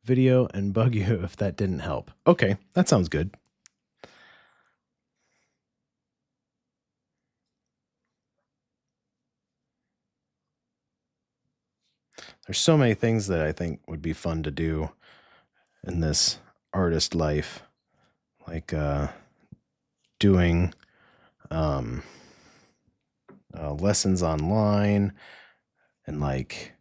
video and bug you if that didn't help. Okay, that sounds good. There's so many things that I think would be fun to do in this artist life, like doing lessons online, and like,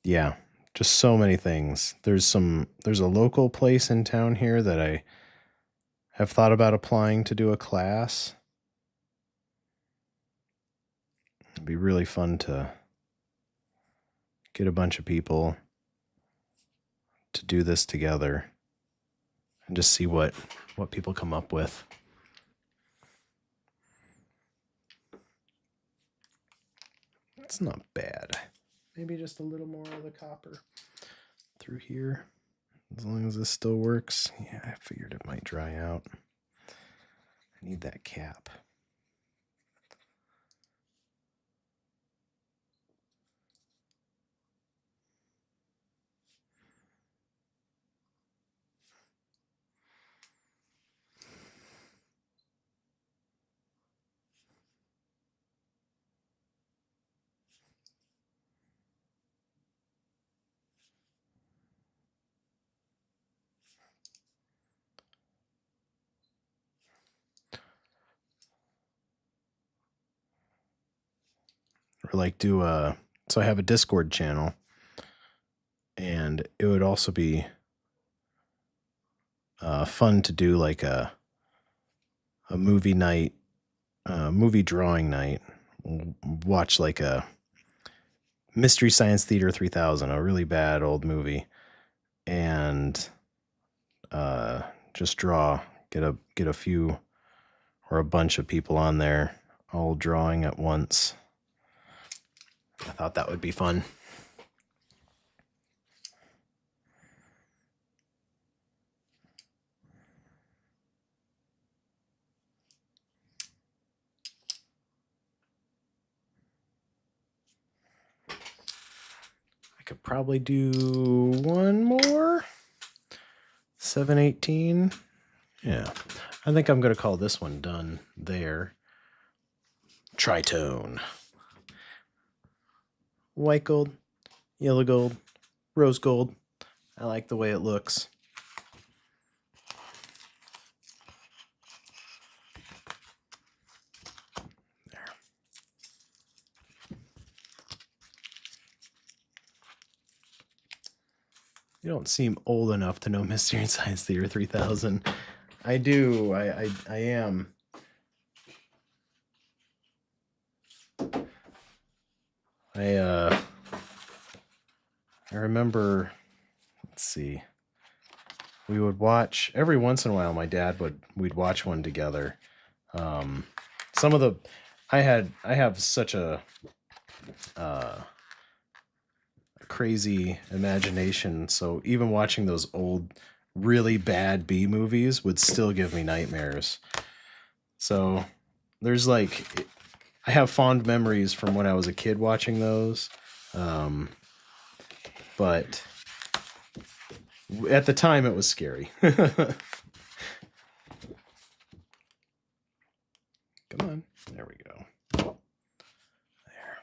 yeah, just so many things. There's a local place in town here that I have thought about applying to do a class. It'd be really fun to get a bunch of people to do this together and just see what people come up with. It's not bad. Maybe just a little more of the copper through here. As long as this still works. Yeah, I figured it might dry out. I need that cap. Or like do a, so I have a Discord channel, and it would also be fun to do like a movie night, movie drawing night. Watch like a Mystery Science Theater 3000, a really bad old movie, and just draw, get a few or a bunch of people on there all drawing at once. I thought that would be fun. I could probably do one more. 718. Yeah. I think I'm going to call this one done there. Tritone. White gold, yellow gold, rose gold. I like the way it looks. There. You don't seem old enough to know Mystery and Science Theater 3000. I do. I am. I remember, let's see. We would watch every once in a while. We'd watch one together. Some of the I have such a crazy imagination, so even watching those old really bad B movies would still give me nightmares. So there's like I have fond memories from when I was a kid watching those. But at the time it was scary. Come on. There we go. There.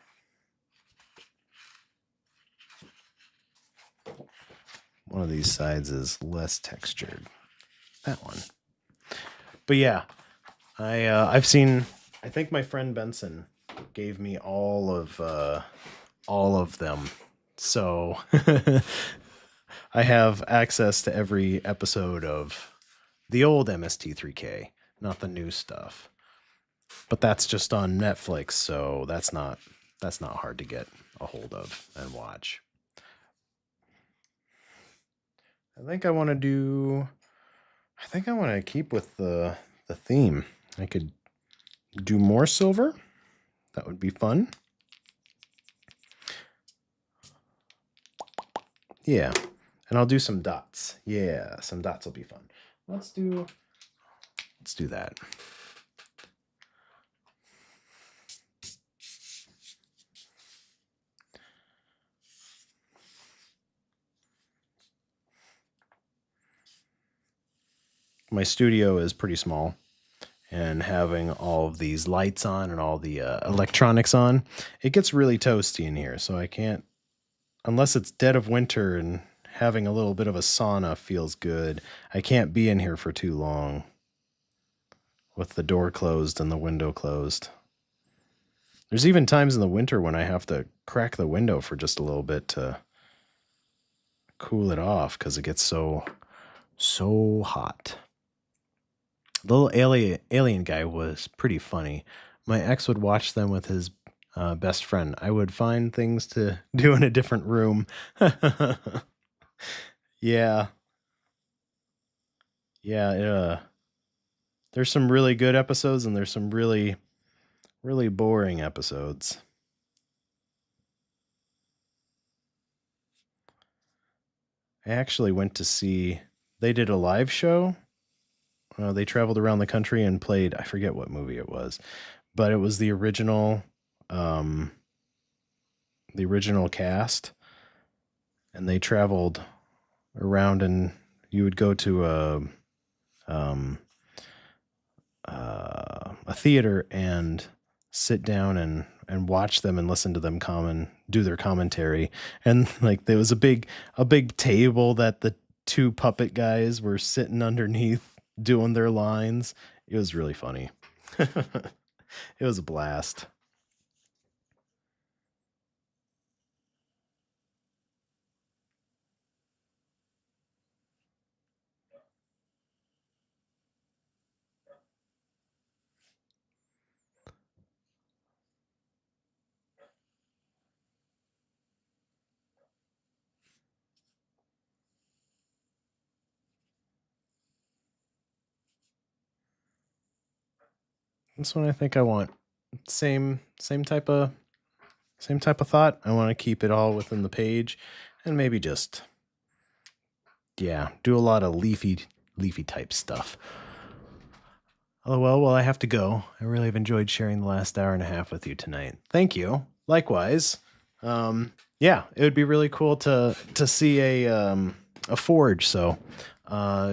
One of these sides is less textured. That one. But yeah, I've seen. I think my friend Benson gave me all of them, so I have access to every episode of the old MST3K, not the new stuff. But that's just on Netflix, so that's not hard to get a hold of and watch. I think I want to keep with the theme. I could do more silver. That would be fun. Yeah. And I'll do some dots. Yeah, some dots will be fun. Let's do that. My studio is pretty small, and having all of these lights on and all the electronics on, it gets really toasty in here. So I can't, unless it's dead of winter and having a little bit of a sauna feels good, I can't be in here for too long with the door closed and the window closed. There's even times in the winter when I have to crack the window for just a little bit to cool it off because it gets so hot. The little alien guy was pretty funny. My ex would watch them with his best friend. I would find things to do in a different room. Yeah. Yeah, there's some really good episodes and there's some really boring episodes. I actually went to see, they did a live show. They traveled around the country and played, I forget what movie it was, but it was the original cast, and they traveled around, and you would go to a theater and sit down and watch them and listen to them come and do their commentary. And like there was a big table that the two puppet guys were sitting underneath doing their lines. It was really funny. It was a blast. That's what I think I want. Same type of thought. I want to keep it all within the page and maybe just do a lot of leafy type stuff. Oh, well, I have to go. I really have enjoyed sharing the last hour and a half with you tonight. Thank you. Likewise. Yeah, it would be really cool to see a forge. So,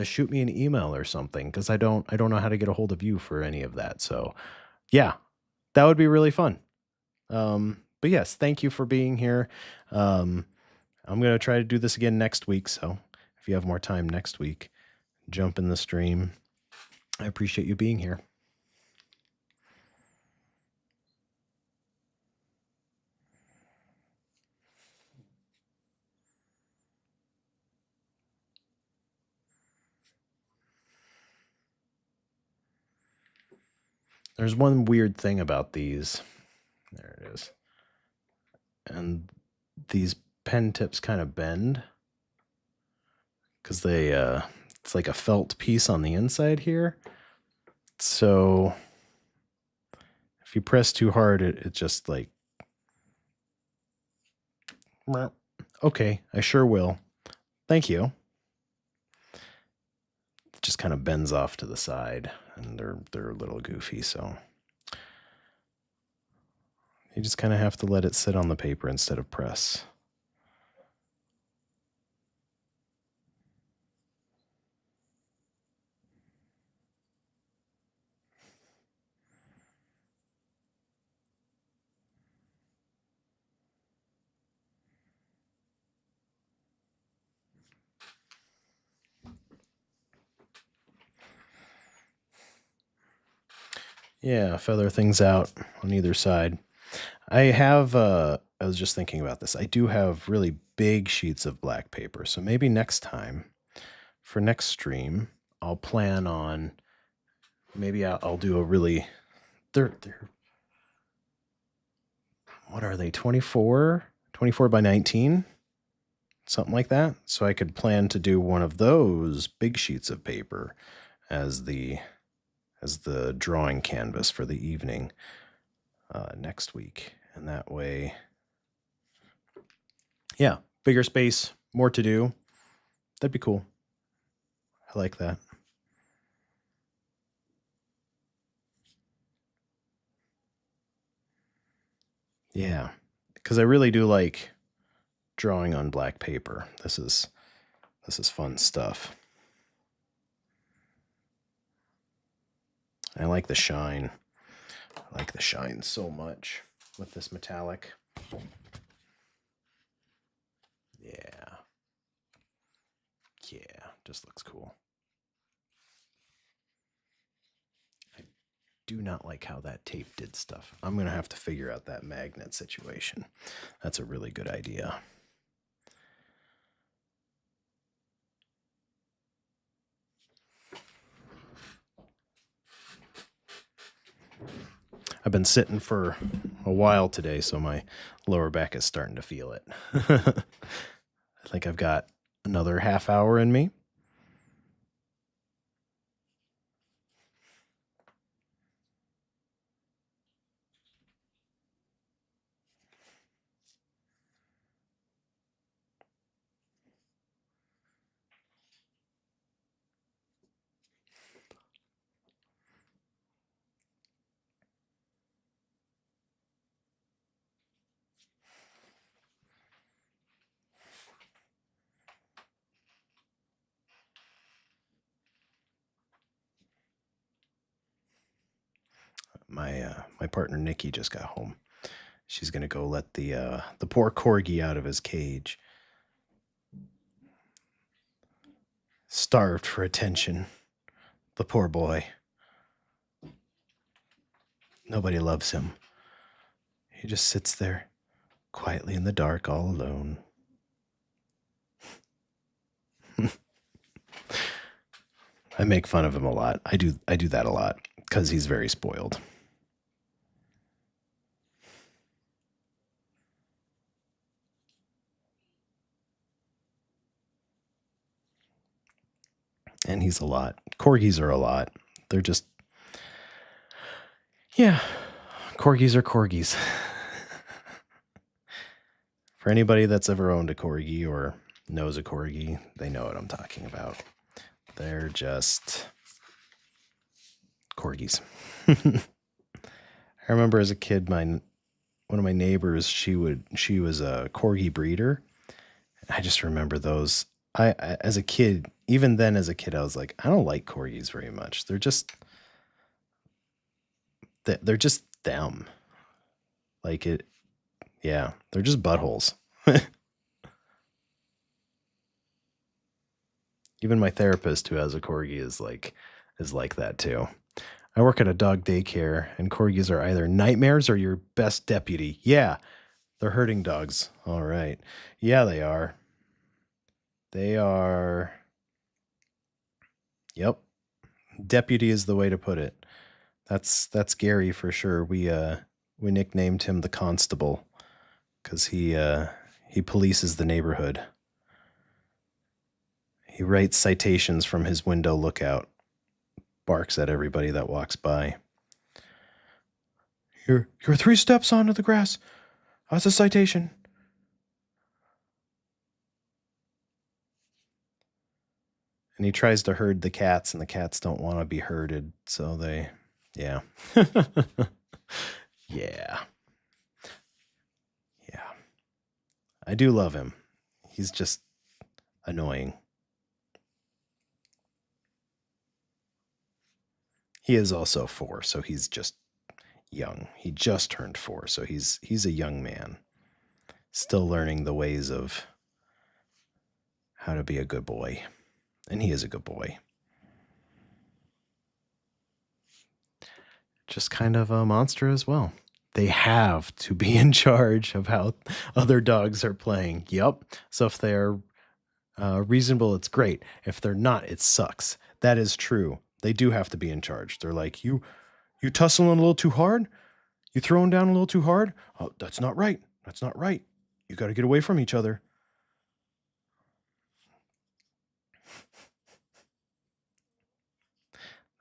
shoot me an email or something because I don't know how to get a hold of you for any of that. So, yeah, that would be really fun. But yes, thank you for being here. I'm gonna try to do this again next week. So, if you have more time next week, jump in the stream. I appreciate you being here. There's one weird thing about these. There it is. And these pen tips kind of bend because it's like a felt piece on the inside here. So if you press too hard, it just like, okay, I sure will. Thank you. It just kind of bends off to the side, and they're a little goofy, so you just kind of have to let it sit on the paper instead of press. Yeah, feather things out on either side. I was just thinking about this. I do have really big sheets of black paper. So maybe next time for next stream, I'll plan on, maybe I'll do a really, they're what are they? 24 by 19, something like that. So I could plan to do one of those big sheets of paper as the drawing canvas for the evening next week. And that way, yeah, bigger space, more to do. That'd be cool. I like that. Yeah, because I really do like drawing on black paper. This is fun stuff. I like the shine. I like the shine so much with this metallic. Yeah. Yeah, just looks cool. I do not like how that tape did stuff. I'm going to have to figure out that magnet situation. That's a really good idea. I've been sitting for a while today, so my lower back is starting to feel it. I think I've got another half hour in me. My partner Nikki just got home. She's gonna go let the poor corgi out of his cage. Starved for attention. The poor boy. Nobody loves him. He just sits there quietly in the dark all alone. I make fun of him a lot. I do that a lot because he's very spoiled. And he's a lot. Corgis are a lot. They're just, yeah, corgis are corgis. For anybody that's ever owned a corgi or knows a corgi, they know what I'm talking about. They're just corgis. I remember as a kid, one of my neighbors, she was a corgi breeder. I just remember those. I as a kid, even then as a kid, I was like, I don't like corgis very much. They're just them. Like it, yeah, they're just buttholes. Even my therapist, who has a corgi, is like that too. I work at a dog daycare, and corgis are either nightmares or your best deputy. Yeah, they're herding dogs. All right. Yeah, they are. They are. Yep. Deputy is the way to put it. That's Gary for sure. We nicknamed him the Constable because he polices the neighborhood. He writes citations from his window lookout, barks at everybody that walks by. You're 3 steps onto the grass. That's a citation. And he tries to herd the cats, and the cats don't want to be herded, so yeah. Yeah. Yeah. I do love him. He's just annoying. He is also 4, so he's just young. He just turned 4, so he's a young man, still learning the ways of how to be a good boy. And he is a good boy. Just kind of a monster as well. They have to be in charge of how other dogs are playing. Yep. So if they're reasonable, it's great. If they're not, it sucks. That is true. They do have to be in charge. They're like, you tussling a little too hard? You throwing down a little too hard? Oh, that's not right. That's not right. You got to get away from each other.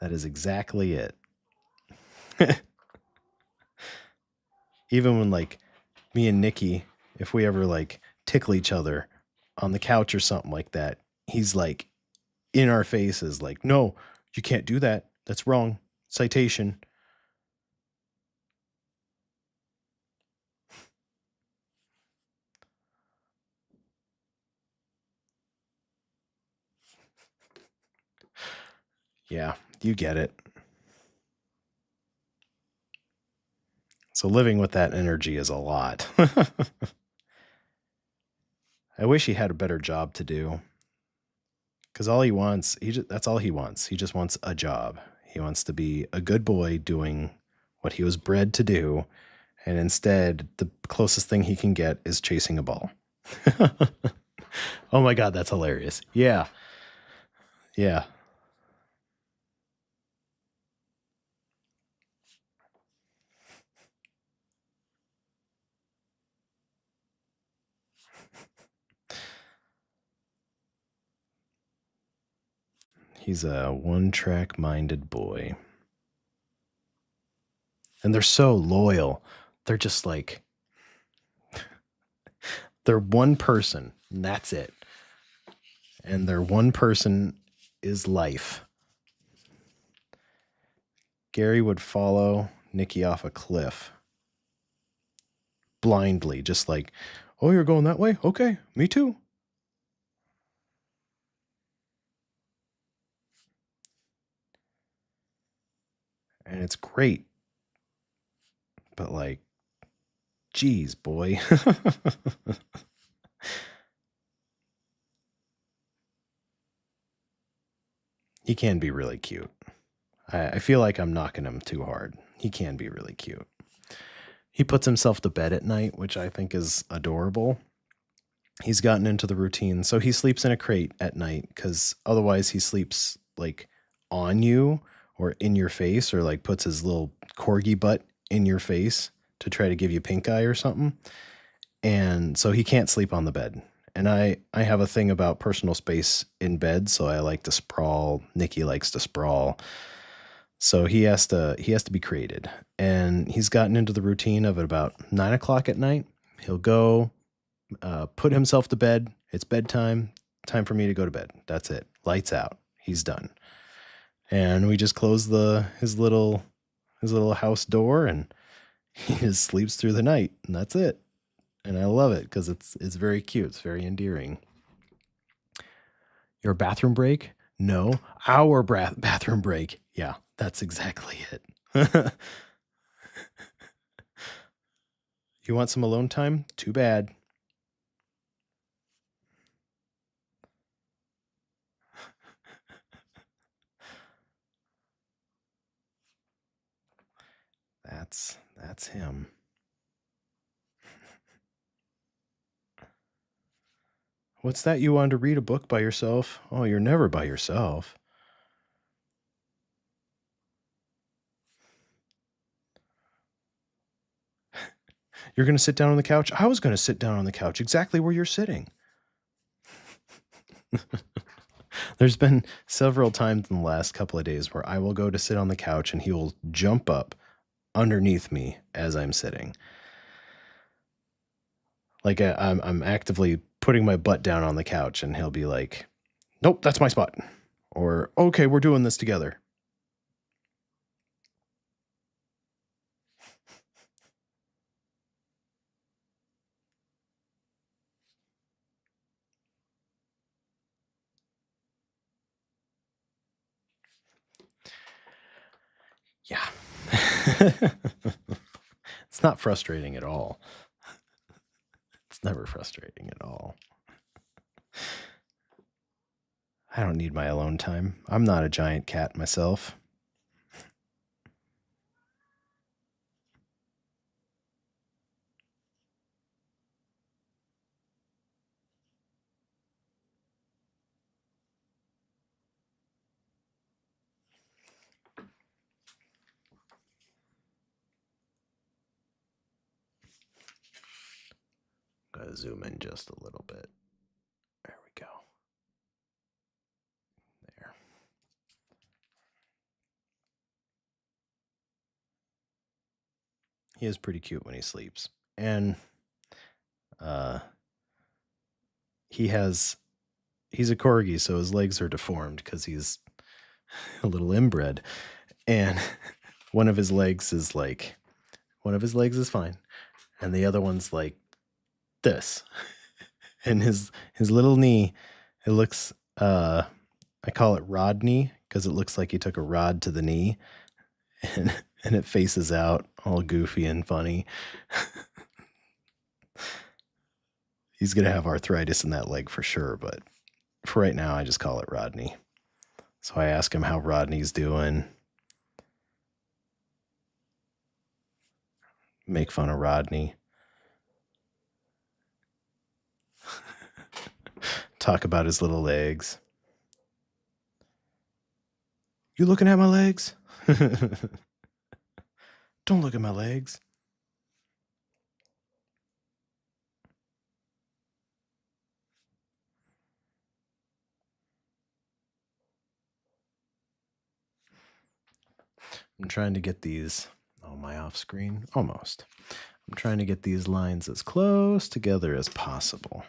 That is exactly it. Even when like me and Nikki, if we ever like tickle each other on the couch or something like that, he's like in our faces, like, no, you can't do that. That's wrong. Citation. Yeah, you get it. So living with that energy is a lot. I wish he had a better job to do. Because all he wants, that's all he wants. He just wants a job. He wants to be a good boy doing what he was bred to do. And instead, the closest thing he can get is chasing a ball. Oh my God, that's hilarious. Yeah. Yeah. He's a one-track minded boy. And they're so loyal. They're just like, they're one person, and that's it. And their one person is life. Gary would follow Nikki off a cliff blindly, just like, oh, you're going that way? Okay, me too. And it's great. But like, geez, boy. He can be really cute. I feel like I'm knocking him too hard. He can be really cute. He puts himself to bed at night, which I think is adorable. He's gotten into the routine. So he sleeps in a crate at night because otherwise he sleeps like on you or in your face, or like puts his little corgi butt in your face to try to give you pink eye or something. And so he can't sleep on the bed. And I have a thing about personal space in bed, so I like to sprawl. Nikki likes to sprawl. So he has to be created. And he's gotten into the routine of at about 9 o'clock at night. He'll go put himself to bed. It's bedtime. Time for me to go to bed. That's it. Lights out. He's done. And we just close his little house door, and he just sleeps through the night, and that's it. And I love it because it's very cute. It's very endearing. Your bathroom break? No, our bathroom break. Yeah, that's exactly it. You want some alone time? Too bad. That's him. What's that? You wanted to read a book by yourself? Oh, you're never by yourself. You're going to sit down on the couch? I was going to sit down on the couch exactly where you're sitting. There's been several times in the last couple of days where I will go to sit on the couch and he will jump up underneath me as I'm sitting. Like I'm actively putting my butt down on the couch and he'll be like, nope, that's my spot. Or, okay, we're doing this together. Yeah. It's not frustrating at all. It's never frustrating at all. I don't need my alone time. I'm not a giant cat myself. Gotta zoom in just a little bit. There we go. There. He is pretty cute when he sleeps. And he's a corgi, so his legs are deformed because he's a little inbred. And one of his legs is fine. And the other one's like this. And his little knee, it looks I call it rod knee because it looks like he took a rod to the knee and it faces out all goofy and funny. He's going to have arthritis in that leg for sure, but for right now, I just call it Rodney. So I ask him how Rodney's doing. Make fun of Rodney. Talk about his little legs. You looking at my legs? Don't look at my legs. I'm trying to get these. Oh, am I off screen? Almost. I'm trying to get these lines as close together as possible.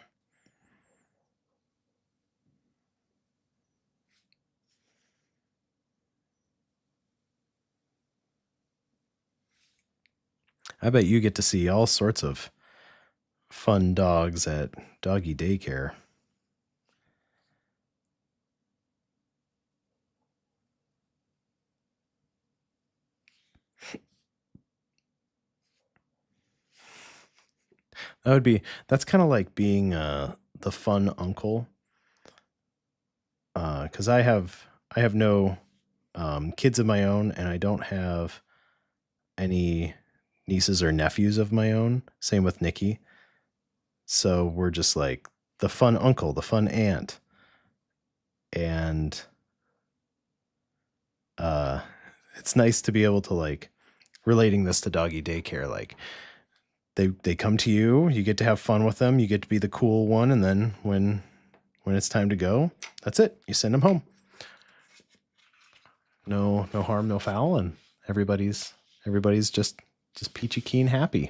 I bet you get to see all sorts of fun dogs at doggy daycare. That's kind of like being the fun uncle. Because I have no kids of my own, and I don't have any nieces or nephews of my own. Same with Nikki. So we're just like the fun uncle, the fun aunt. And it's nice to be able to, like, relating this to doggy daycare, like they come to you, you get to have fun with them, you get to be the cool one, and then when it's time to go, that's it. You send them home. No harm, no foul, and everybody's just peachy keen happy.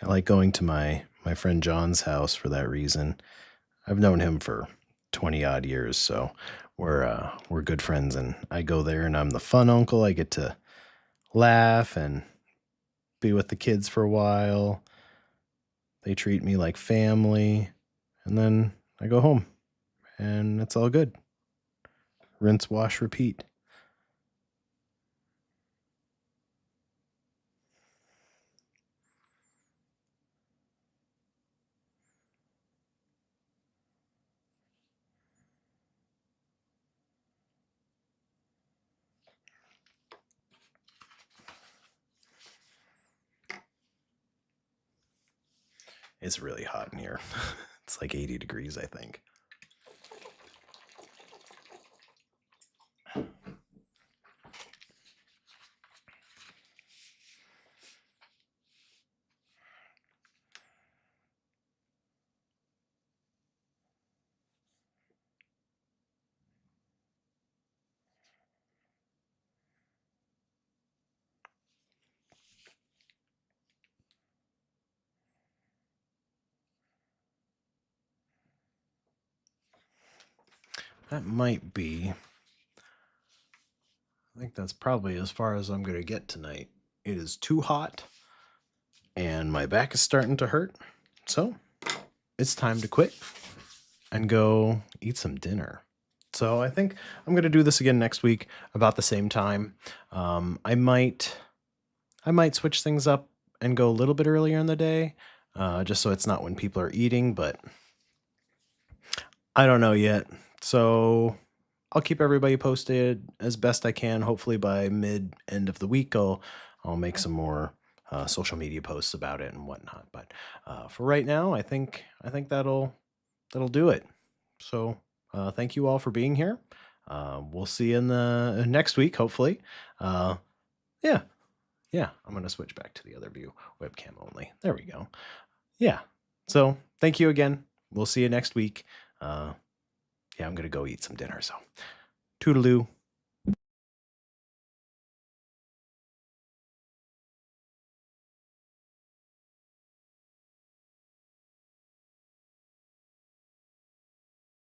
I like going to my friend John's house for that reason. I've known him for 20 odd years, so we're good friends, and I go there and I'm the fun uncle. I get to laugh and be with the kids for a while. They treat me like family, and then I go home and it's all good. Rinse, wash, repeat. It's really hot in here. It's like 80 degrees, I think. that might be, I think that's probably as far as I'm going to get tonight. It is too hot and my back is starting to hurt. So it's time to quit and go eat some dinner. So I think I'm going to do this again next week about the same time. I might switch things up and go a little bit earlier in the day, just so it's not when people are eating, but I don't know yet. So I'll keep everybody posted as best I can. Hopefully by end of the week, I'll make some more social media posts about it and whatnot. But for right now, I think that'll do it. So thank you all for being here. We'll see you in the next week, hopefully. Yeah, I'm gonna switch back to the other view, webcam only. There we go. Yeah. So thank you again. We'll see you next week. Yeah, I'm gonna go eat some dinner. So toodaloo.